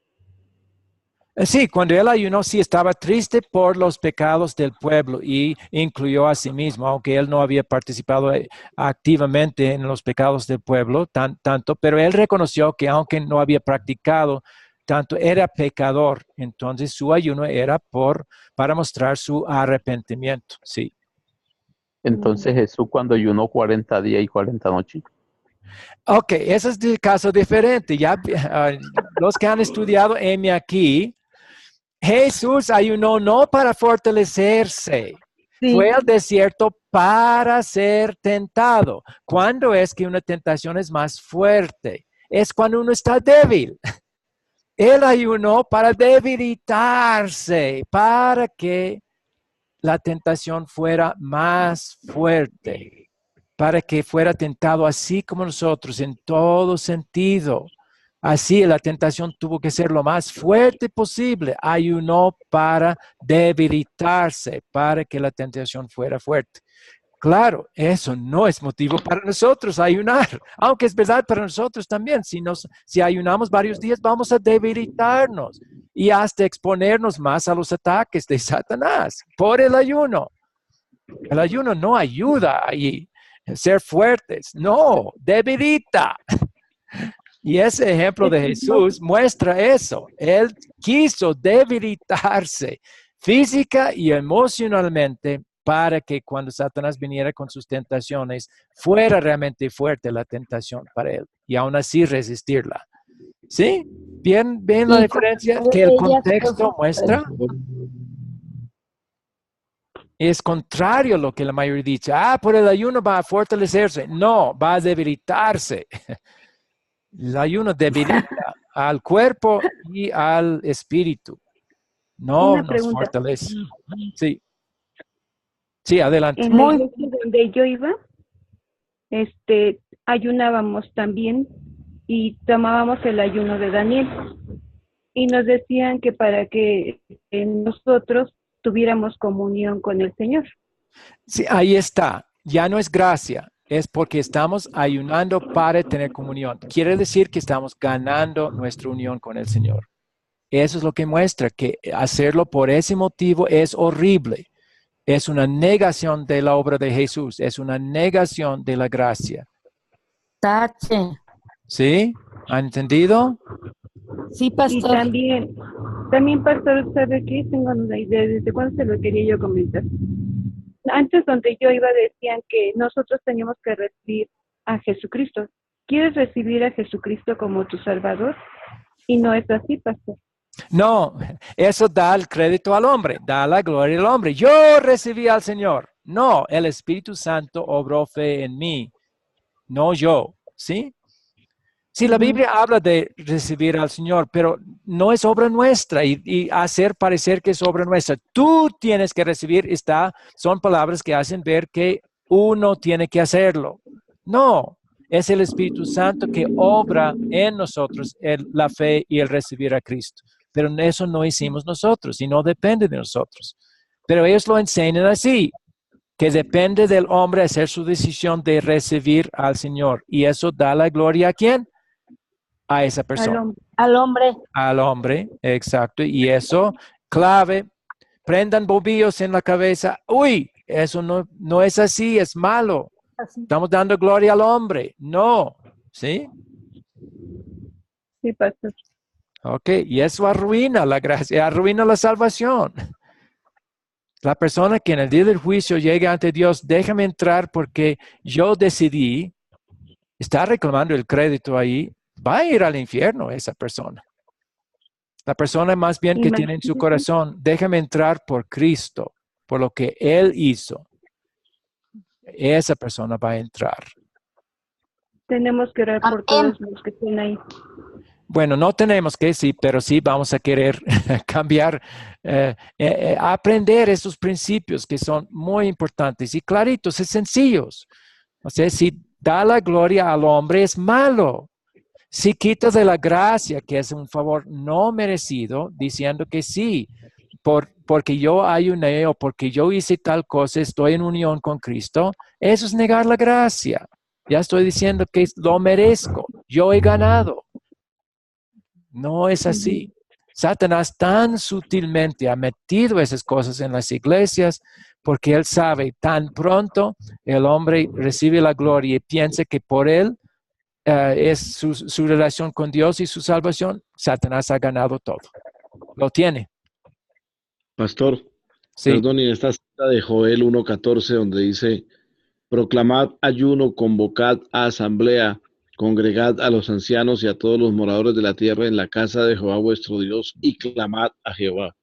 Sí, cuando él ayunó, sí estaba triste por los pecados del pueblo y incluyó a sí mismo, aunque él no había participado activamente en los pecados del pueblo tanto, pero él reconoció que aunque no había practicado tanto, era pecador. Entonces su ayuno era para mostrar su arrepentimiento, sí. Entonces Jesús cuando ayunó 40 días y 40 noches. Ok, ese es el caso diferente. Ya los que han estudiado M aquí, Jesús ayunó no para fortalecerse, fue al desierto para ser tentado. ¿Cuándo es que una tentación es más fuerte? Es cuando uno está débil. Él ayunó para debilitarse, para que la tentación fuera más fuerte, para que fuera tentado así como nosotros en todo sentido. Así la tentación tuvo que ser lo más fuerte posible. Ayunó para debilitarse, para que la tentación fuera fuerte. Claro, eso no es motivo para nosotros ayunar, aunque es verdad para nosotros también. Si ayunamos varios días, vamos a debilitarnos y hasta exponernos más a los ataques de Satanás por el ayuno. El ayuno no ayuda a ser fuertes, no, debilita. Y ese ejemplo de Jesús muestra eso. Él quiso debilitarse física y emocionalmente para que cuando Satanás viniera con sus tentaciones, fuera realmente fuerte la tentación para él y aún así resistirla. ¿Sí? ¿Ven la diferencia que el contexto muestra? Es contrario a lo que la mayoría dice. Por el ayuno va a fortalecerse. No, va a debilitarse. El ayuno debilita al cuerpo y al espíritu. No Una nos pregunta. fortalece. Sí. Sí, adelante. En la iglesia donde yo iba, ayunábamos también y tomábamos el ayuno de Daniel. Y nos decían que para que nosotros tuviéramos comunión con el Señor. Sí, ahí está. Ya no es gracia. Es porque estamos ayunando para tener comunión. Quiere decir que estamos ganando nuestra unión con el Señor. Eso es lo que muestra que hacerlo por ese motivo es horrible. Es una negación de la obra de Jesús. Es una negación de la gracia. Tache. ¿Sí? ¿Han entendido? Sí, pastor. Y también, pastor, ¿sabe qué? Tengo una idea. ¿Desde cuándo se lo quería yo comentar? Antes donde yo iba decían que nosotros teníamos que recibir a Jesucristo. ¿Quieres recibir a Jesucristo como tu Salvador? Y no es así, pastor. No, eso da el crédito al hombre, da la gloria al hombre. Yo recibí al Señor. No, el Espíritu Santo obró fe en mí, no yo, ¿sí? Sí, la Biblia habla de recibir al Señor, pero no es obra nuestra y hacer parecer que es obra nuestra. Tú tienes que recibir, son palabras que hacen ver que uno tiene que hacerlo. No, es el Espíritu Santo que obra en nosotros la fe y el recibir a Cristo. Pero eso no hicimos nosotros y no depende de nosotros. Pero ellos lo enseñan así, que depende del hombre hacer su decisión de recibir al Señor. Y eso da la gloria ¿a quién? A esa persona. Al hombre. Al hombre, exacto. Y eso, clave, prendan bombillos en la cabeza. Uy, eso no es así, es malo. Estamos dando gloria al hombre. No, ¿sí? Sí, pastor. Ok, y eso arruina la gracia, arruina la salvación. La persona que en el día del juicio llega ante Dios, déjame entrar porque yo decidí, está reclamando el crédito ahí, va a ir al infierno esa persona. La persona más bien que tiene en su corazón, déjame entrar por Cristo, por lo que Él hizo. Esa persona va a entrar. Tenemos que orar por todos los que estén ahí. Bueno, no tenemos que, sí, pero sí vamos a querer cambiar, aprender esos principios que son muy importantes y claritos y sencillos. O sea, si da la gloria al hombre es malo. Si quitas de la gracia, que es un favor no merecido, diciendo que sí, porque yo ayuné o porque yo hice tal cosa, estoy en unión con Cristo, eso es negar la gracia. Ya estoy diciendo que lo merezco, yo he ganado. No es así. Satanás tan sutilmente ha metido esas cosas en las iglesias porque él sabe, tan pronto el hombre recibe la gloria y piensa que por él es su relación con Dios y su salvación, Satanás ha ganado todo. Lo tiene. Pastor, Sí. perdón, y en esta cita de Joel 1:14, donde dice, proclamad ayuno, convocad a asamblea, congregad a los ancianos y a todos los moradores de la tierra en la casa de Jehová vuestro Dios y clamad a Jehová.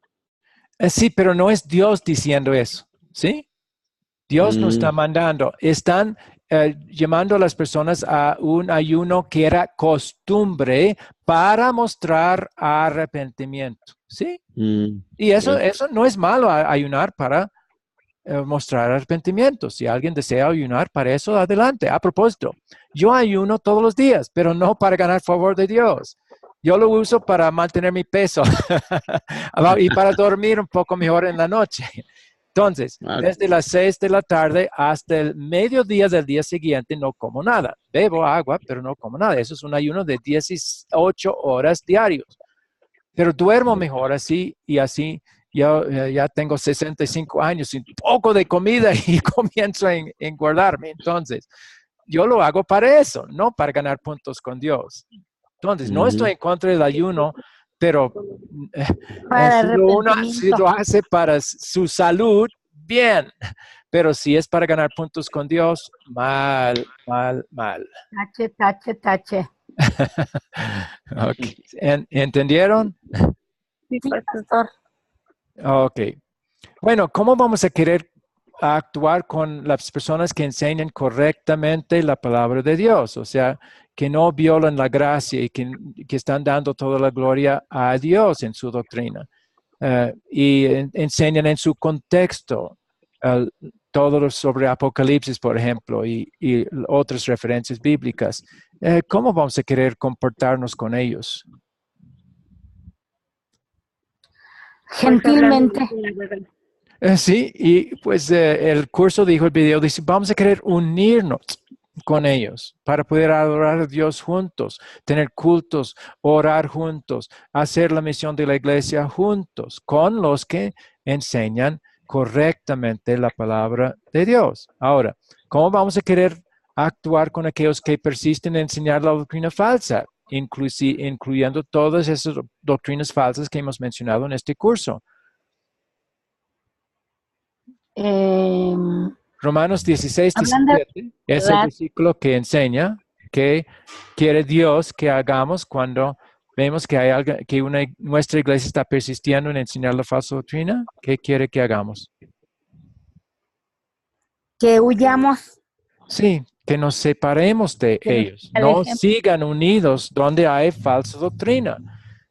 Sí, pero no es Dios diciendo eso, ¿sí? Dios nos está mandando. Están llamando a las personas a un ayuno que era costumbre para mostrar arrepentimiento, ¿sí? Y eso no es malo, ayunar para mostrar arrepentimiento. Si alguien desea ayunar para eso, adelante. A propósito, yo ayuno todos los días, pero no para ganar favor de Dios. Yo lo uso para mantener mi peso y para dormir un poco mejor en la noche. Entonces, desde las 6 de la tarde hasta el mediodía del día siguiente no como nada. Bebo agua, pero no como nada. Eso es un ayuno de 18 horas diarios. Pero duermo mejor así y así. Yo ya tengo 65 años sin poco de comida y comienzo a engordarme. Entonces, yo lo hago para eso, no para ganar puntos con Dios. Entonces, no estoy en contra del ayuno, pero si lo hace para su salud, bien. Pero si es para ganar puntos con Dios, mal. Tache. Okay. ¿Entendieron? Sí, pastor. Ok. Bueno, ¿cómo vamos a querer actuar con las personas que enseñan correctamente la palabra de Dios? O sea, que no violan la gracia y que están dando toda la gloria a Dios en su doctrina. Y enseñan en su contexto todo sobre Apocalipsis, por ejemplo, y otras referencias bíblicas. ¿Cómo vamos a querer comportarnos con ellos? Gentilmente. Sí, y pues el curso dijo, el video dice, vamos a querer unirnos con ellos para poder adorar a Dios juntos, tener cultos, orar juntos, hacer la misión de la iglesia juntos, con los que enseñan correctamente la palabra de Dios. Ahora, ¿cómo vamos a querer actuar con aquellos que persisten en enseñar la doctrina falsa, incluyendo todas esas doctrinas falsas que hemos mencionado en este curso? Romanos 16:17 es el versículo que enseña que quiere Dios que hagamos cuando vemos que hay algo, que nuestra iglesia está persistiendo en enseñar la falsa doctrina. ¿Qué quiere que hagamos? Que huyamos. Sí, que nos separemos de ellos. No sigan unidos donde hay falsa doctrina.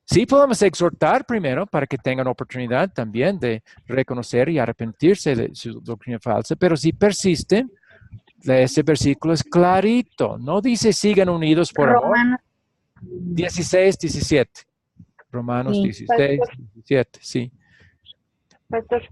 Sí podemos exhortar primero para que tengan oportunidad también de reconocer y arrepentirse de su doctrina falsa, pero si persisten, ese versículo es clarito. No dice sigan unidos por amor. 16, 17. Romanos 16, 17, sí.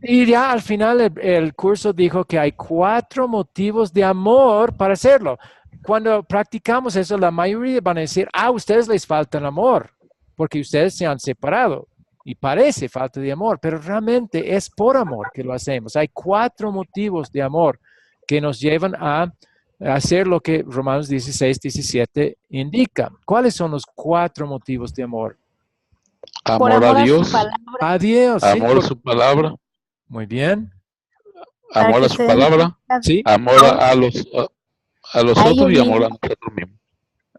Y ya al final el curso dijo que hay 4 motivos de amor para hacerlo. Cuando practicamos eso, la mayoría van a decir, a ustedes les falta el amor, porque ustedes se han separado. Y parece falta de amor, pero realmente es por amor que lo hacemos. Hay 4 motivos de amor que nos llevan a hacer lo que Romanos 16, 17 indica. ¿Cuáles son los 4 motivos de amor? Amor a Dios. A Dios. Amor a su palabra. Muy bien. Amor a su palabra. Sí. Amor a los otros y amor a nosotros mismos.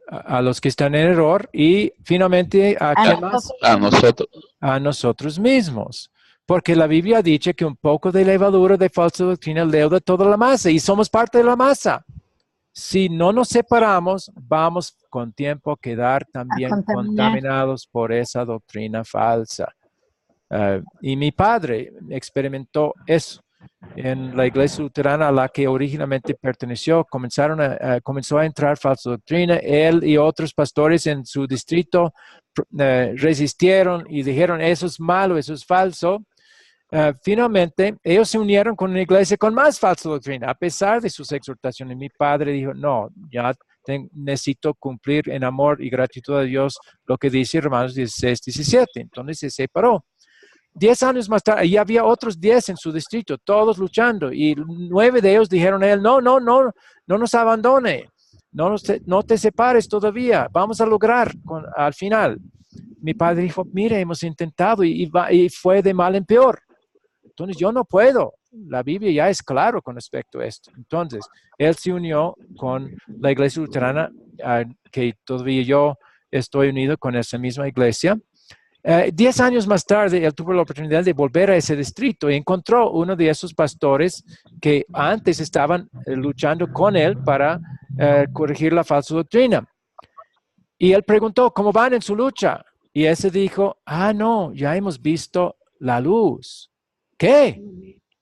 A los que están en error y finalmente ¿a quién más? A nosotros. A nosotros mismos. Porque la Biblia dice que un poco de levadura de falsa doctrina leuda toda la masa y somos parte de la masa. Si no nos separamos, vamos con tiempo a quedar también contaminados por esa doctrina falsa. Y mi padre experimentó eso en la iglesia luterana a la que originalmente perteneció. Comenzó a entrar falsa doctrina. Él y otros pastores en su distrito resistieron y dijeron, eso es malo, eso es falso. Finalmente, ellos se unieron con una iglesia con más falsa doctrina, a pesar de sus exhortaciones. Mi padre dijo, no, ya necesito cumplir en amor y gratitud a Dios lo que dice Romanos 16, 17. Entonces se separó. 10 años más tarde, y había otros 10 en su distrito, todos luchando, y 9 de ellos dijeron a él, no nos abandone, no te separes todavía, vamos a lograr al final. Mi padre dijo, mire, hemos intentado y fue de mal en peor. Entonces yo no puedo. La Biblia ya es claro con respecto a esto. Entonces, él se unió con la iglesia luterana, que todavía yo estoy unido con esa misma iglesia. 10 años más tarde, él tuvo la oportunidad de volver a ese distrito y encontró uno de esos pastores que antes estaban luchando con él para corregir la falsa doctrina. Y él preguntó, ¿cómo van en su lucha? Y ese dijo, no, ya hemos visto la luz. ¿Qué?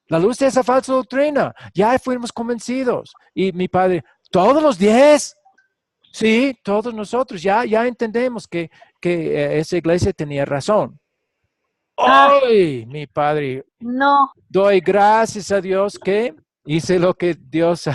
La luz de esa falsa doctrina. Ya fuimos convencidos. Y mi padre, ¿todos los 10? Sí, todos nosotros. Ya entendemos que esa iglesia tenía razón. ¡Ay! Mi padre. No. Doy gracias a Dios que hice lo que Dios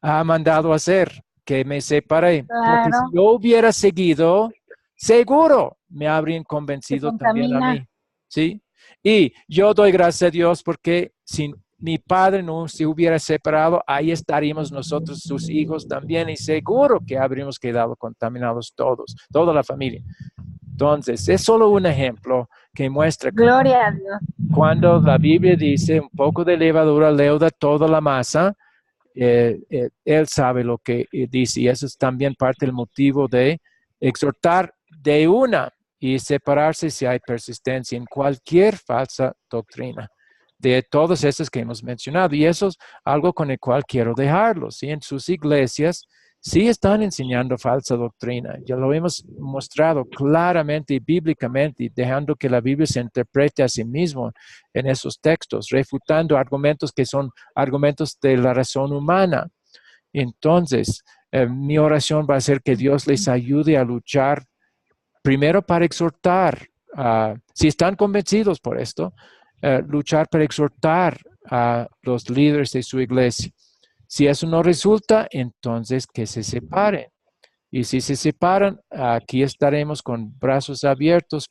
ha mandado hacer, que me separé. Claro. Porque si yo hubiera seguido, seguro me habrían convencido también a mí. ¿Sí? Y yo doy gracias a Dios porque si mi padre no se hubiera separado, ahí estaríamos nosotros, sus hijos también, y seguro que habríamos quedado contaminados todos, toda la familia. Entonces, es solo un ejemplo que muestra Gloria a Dios. Cuando la Biblia dice un poco de levadura leuda toda la masa, él sabe lo que dice, y eso es también parte del motivo de exhortar de una y separarse si hay persistencia en cualquier falsa doctrina de todas esas que hemos mencionado. Y eso es algo con el cual quiero dejarlos. ¿Sí? En sus iglesias sí están enseñando falsa doctrina. Ya lo hemos mostrado claramente y bíblicamente, dejando que la Biblia se interprete a sí mismo en esos textos, refutando argumentos que son argumentos de la razón humana. Entonces, mi oración va a ser que Dios les ayude a luchar primero para exhortar, si están convencidos por esto, luchar para exhortar a los líderes de su iglesia. Si eso no resulta, entonces que se separen. Y si se separan, aquí estaremos con brazos abiertos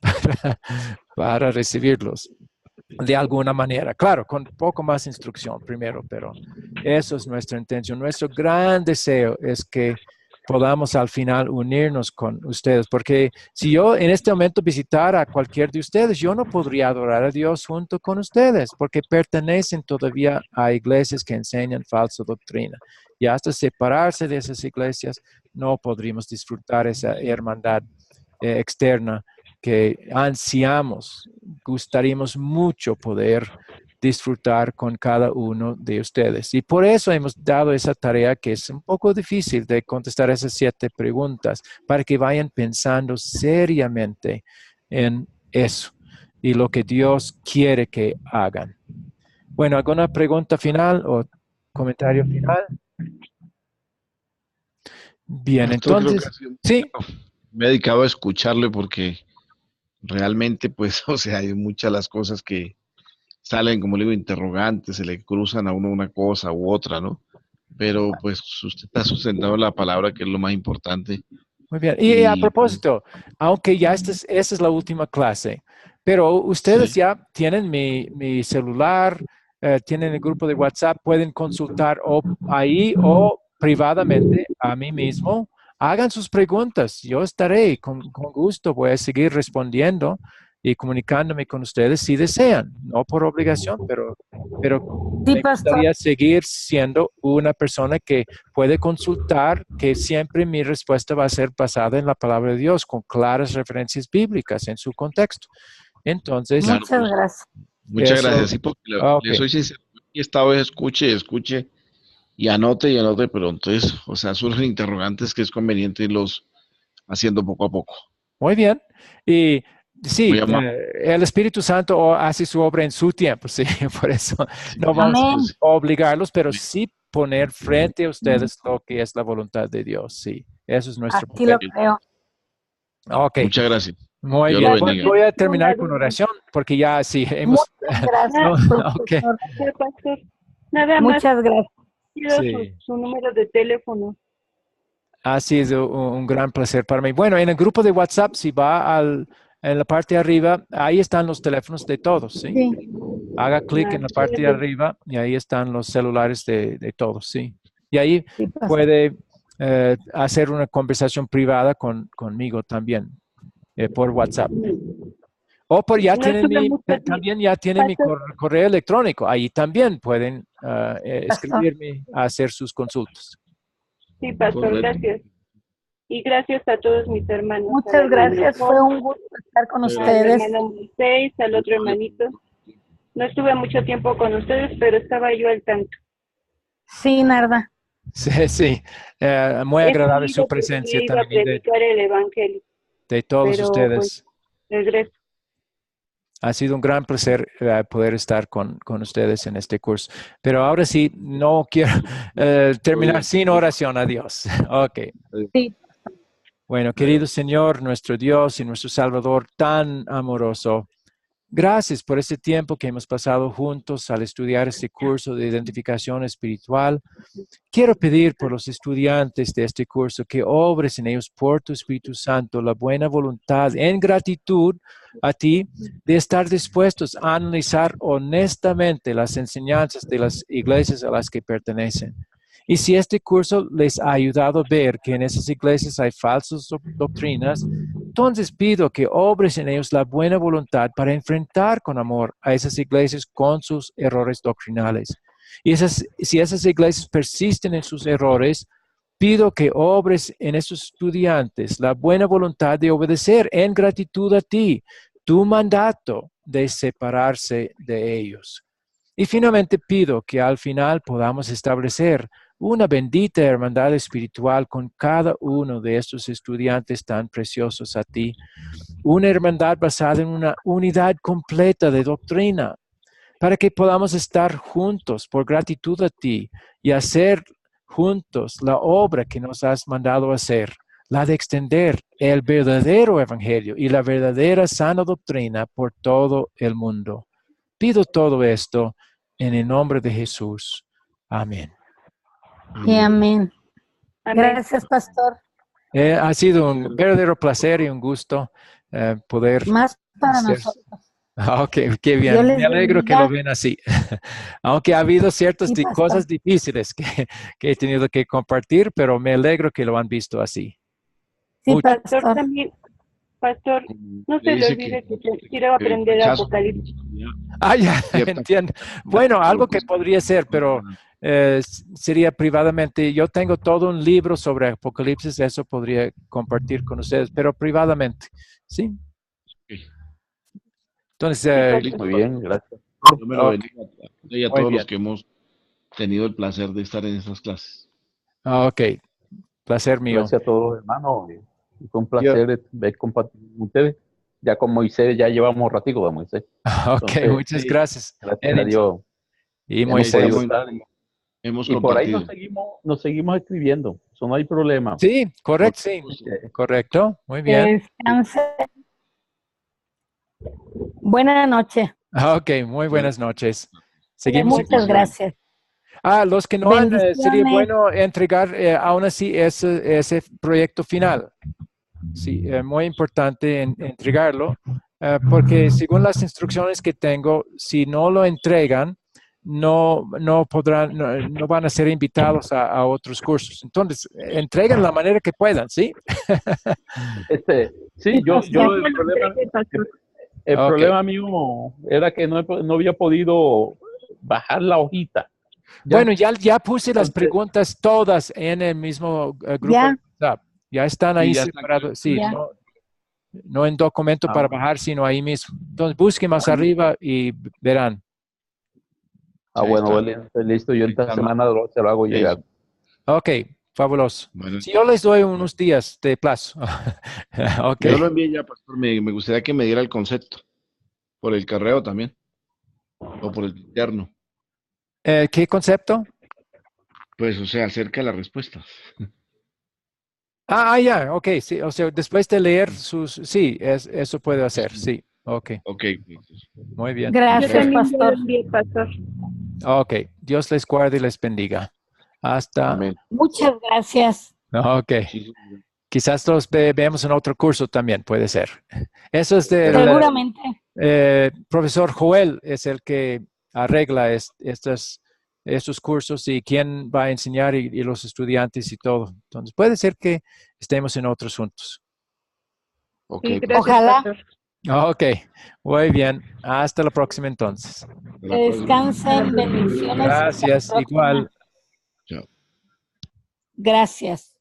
para recibirlos de alguna manera. Claro, con poco más instrucción primero, pero eso es nuestra intención. Nuestro gran deseo es que podamos al final unirnos con ustedes, porque si yo en este momento visitara a cualquier de ustedes, yo no podría adorar a Dios junto con ustedes, porque pertenecen todavía a iglesias que enseñan falsa doctrina. Y hasta separarse de esas iglesias, no podríamos disfrutar esa hermandad externa que ansiamos, gustaríamos mucho poder disfrutar con cada uno de ustedes. Y por eso hemos dado esa tarea que es un poco difícil de contestar esas 7 preguntas, para que vayan pensando seriamente en eso y lo que Dios quiere que hagan. Bueno, ¿alguna pregunta final o comentario final? Bien, Pastor, creo que entonces, ha sido- sí. me he dedicado a escucharle porque realmente, pues, o sea, hay muchas las cosas que salen, como le digo, interrogantes, se le cruzan a uno una cosa u otra, ¿no? Pero pues usted está sustentando la palabra, que es lo más importante. Muy bien. Y a Y pues, propósito, aunque ya esta es la última clase, pero ustedes sí, ya tienen mi celular, tienen el grupo de WhatsApp, pueden consultar o ahí o privadamente a mí mismo. Hagan sus preguntas. Yo estaré con gusto. Voy a seguir respondiendo y comunicándome con ustedes si desean, no por obligación, pero Sí, me pastor. gustaría seguir siendo una persona que puede consultar, que siempre mi respuesta va a ser basada en la palabra de Dios, con claras referencias bíblicas en su contexto. Entonces, claro, Muchas pues, gracias. muchas eso, gracias. Sí, porque ok, le soy sincero, y esta vez escuche y anote, pero entonces, o sea, surgen interrogantes que es conveniente irlos haciendo poco a poco. muy bien. Y sí, Muy amable. el Espíritu Santo hace su obra en su tiempo, sí, por eso Sí, no vamos eso Amén. sí. a obligarlos, pero sí poner frente a ustedes lo que es la voluntad de Dios, sí, eso es nuestro Así lo papel. creo. Ok, Muchas gracias. muy Dios lo bien. bendiga. Voy a Tengo una terminar con duda. oración porque ya sí hemos... Muchas gracias, no, ok, profesor. Pastor, nada más Muchas gracias. quiero sí. su número de teléfono. Ha sido un gran placer para mí. Bueno, en el grupo de WhatsApp, si va en la parte de arriba, ahí están los teléfonos de todos, ¿sí? Sí. Haga clic Ah, en la parte de arriba y ahí están los celulares de todos, ¿sí? Y ahí Sí, pastor. puede hacer una conversación privada conmigo también por WhatsApp. O por ya no tienen estuve mucho tiempo. también ya tienen mi Pastor, correo electrónico. Ahí también pueden Pastor. escribirme a hacer sus consultas. sí, Pastor, Correcto. gracias. Y gracias a todos mis hermanos. Muchas al hermano gracias. Fue Paul, un gusto estar con Muchas al ustedes. hermano Moisés, al otro hermanito. No estuve mucho tiempo con ustedes, pero estaba yo al tanto. Sí, Narda. Sí, sí. Muy He agradable su salido porque presencia he ido a también predicar el evangelio, de todos pero pues ustedes. regreso. Ha sido un gran placer poder estar con ustedes en este curso. Pero ahora sí, no quiero terminar sin oración a Dios. Ok. Sí. Bueno, querido Señor, nuestro Dios y nuestro Salvador tan amoroso, gracias por este tiempo que hemos pasado juntos al estudiar este curso de identificación espiritual. Quiero pedir por los estudiantes de este curso que obres en ellos por tu Espíritu Santo la buena voluntad en gratitud a ti de estar dispuestos a analizar honestamente las enseñanzas de las iglesias a las que pertenecen. Y si este curso les ha ayudado a ver que en esas iglesias hay falsas doctrinas, entonces pido que obres en ellos la buena voluntad para enfrentar con amor a esas iglesias con sus errores doctrinales. Y si esas iglesias persisten en sus errores, pido que obres en esos estudiantes la buena voluntad de obedecer en gratitud a ti, tu mandato de separarse de ellos. Y finalmente pido que al final podamos establecer una bendita hermandad espiritual con cada uno de estos estudiantes tan preciosos a ti. Una hermandad basada en una unidad completa de doctrina, para que podamos estar juntos por gratitud a ti y hacer juntos la obra que nos has mandado hacer, la de extender el verdadero evangelio y la verdadera sana doctrina por todo el mundo. Pido todo esto en el nombre de Jesús. Amén. Y amén. Amén. Gracias, pastor. Ha sido un verdadero placer y un gusto poder Más para hacer. nosotros. Ok, qué Dios bien. les Me alegro que lo bendiga. ven así. Aunque ha habido ciertas Sí, pastor. cosas difíciles que he tenido que compartir, pero me alegro que lo han visto así. Sí, Mucho. Pastor, pastor. también, Pastor, no se le Dice olvide que quiero que aprender rechazo Apocalipsis. Ah, ya, cierta entiendo. Bueno, algo que podría ser, pero pero sería privadamente. Yo tengo todo un libro sobre Apocalipsis, eso podría compartir con ustedes, pero privadamente. Sí. Entonces, Sí, pastor. listo, Muy bien, gracias. Yo me lo bendiga y a Muy todos bien. los que hemos tenido el placer de estar en estas clases. Ok, placer mío. Gracias a todos los hermanos. Fue un placer ver compartir con ustedes. Ya con Moisés, ya llevamos ratico de Moisés. Ok, Entonces, muchas sí, gracias. gracias a Dios. Y hemos Moisés. podido hemos, estar. hemos Y por ahí compartido. nos seguimos escribiendo. Eso no hay problema. Sí, correcto, sí. Correcto, muy bien. Descanse. Buenas noches. Ok, muy buenas noches. Seguimos. Muchas gracias. Los que no han, sería Bendiciones. bueno entregar aún así ese proyecto final. Sí, muy importante entregarlo, porque según las instrucciones que tengo, si no lo entregan, no podrán, no van a ser invitados a otros cursos. Entonces, entreguen la manera que puedan, ¿sí? Sí, el Ok. problema mío era que no había podido bajar la hojita. Bueno, ya puse las preguntas todas en el mismo grupo Ya. de WhatsApp. Ya están ahí Sí, ya están separados. Sí, Ya. no en documento para bajar, sino ahí mismo. Entonces, busquen más arriba y verán. Bueno, listo. Yo esta semana se lo hago llegar. Ok, fabuloso. Bueno, Si yo les doy unos días de plazo. Ok. yo lo envié ya, pastor. Me gustaría que me diera el concepto. Por el correo también. O por el interno. ¿Qué concepto? Pues, o sea, acerca de la respuesta. Ya, ok, sí, o sea, después de leer sí, eso puede hacer, sí, ok. Ok. Muy bien. Yo Gracias, también ya lo pastor. envié, pastor. Ok, Dios les guarde y les bendiga. Hasta, Amén. Muchas gracias. ok. Sí, Quizás los veamos en otro curso también, puede ser. Eso es del Seguramente. profesor Joel, es el que arregla estos cursos y quién va a enseñar y los estudiantes y todo. Entonces, puede ser que estemos en otros juntos. Ok. Sí, gracias, Ojalá. pastor. Ok, muy bien. Hasta la próxima entonces. Hasta la próxima. Descansen. Bendiciones. Gracias, Hasta la próxima. igual. Chao. Gracias.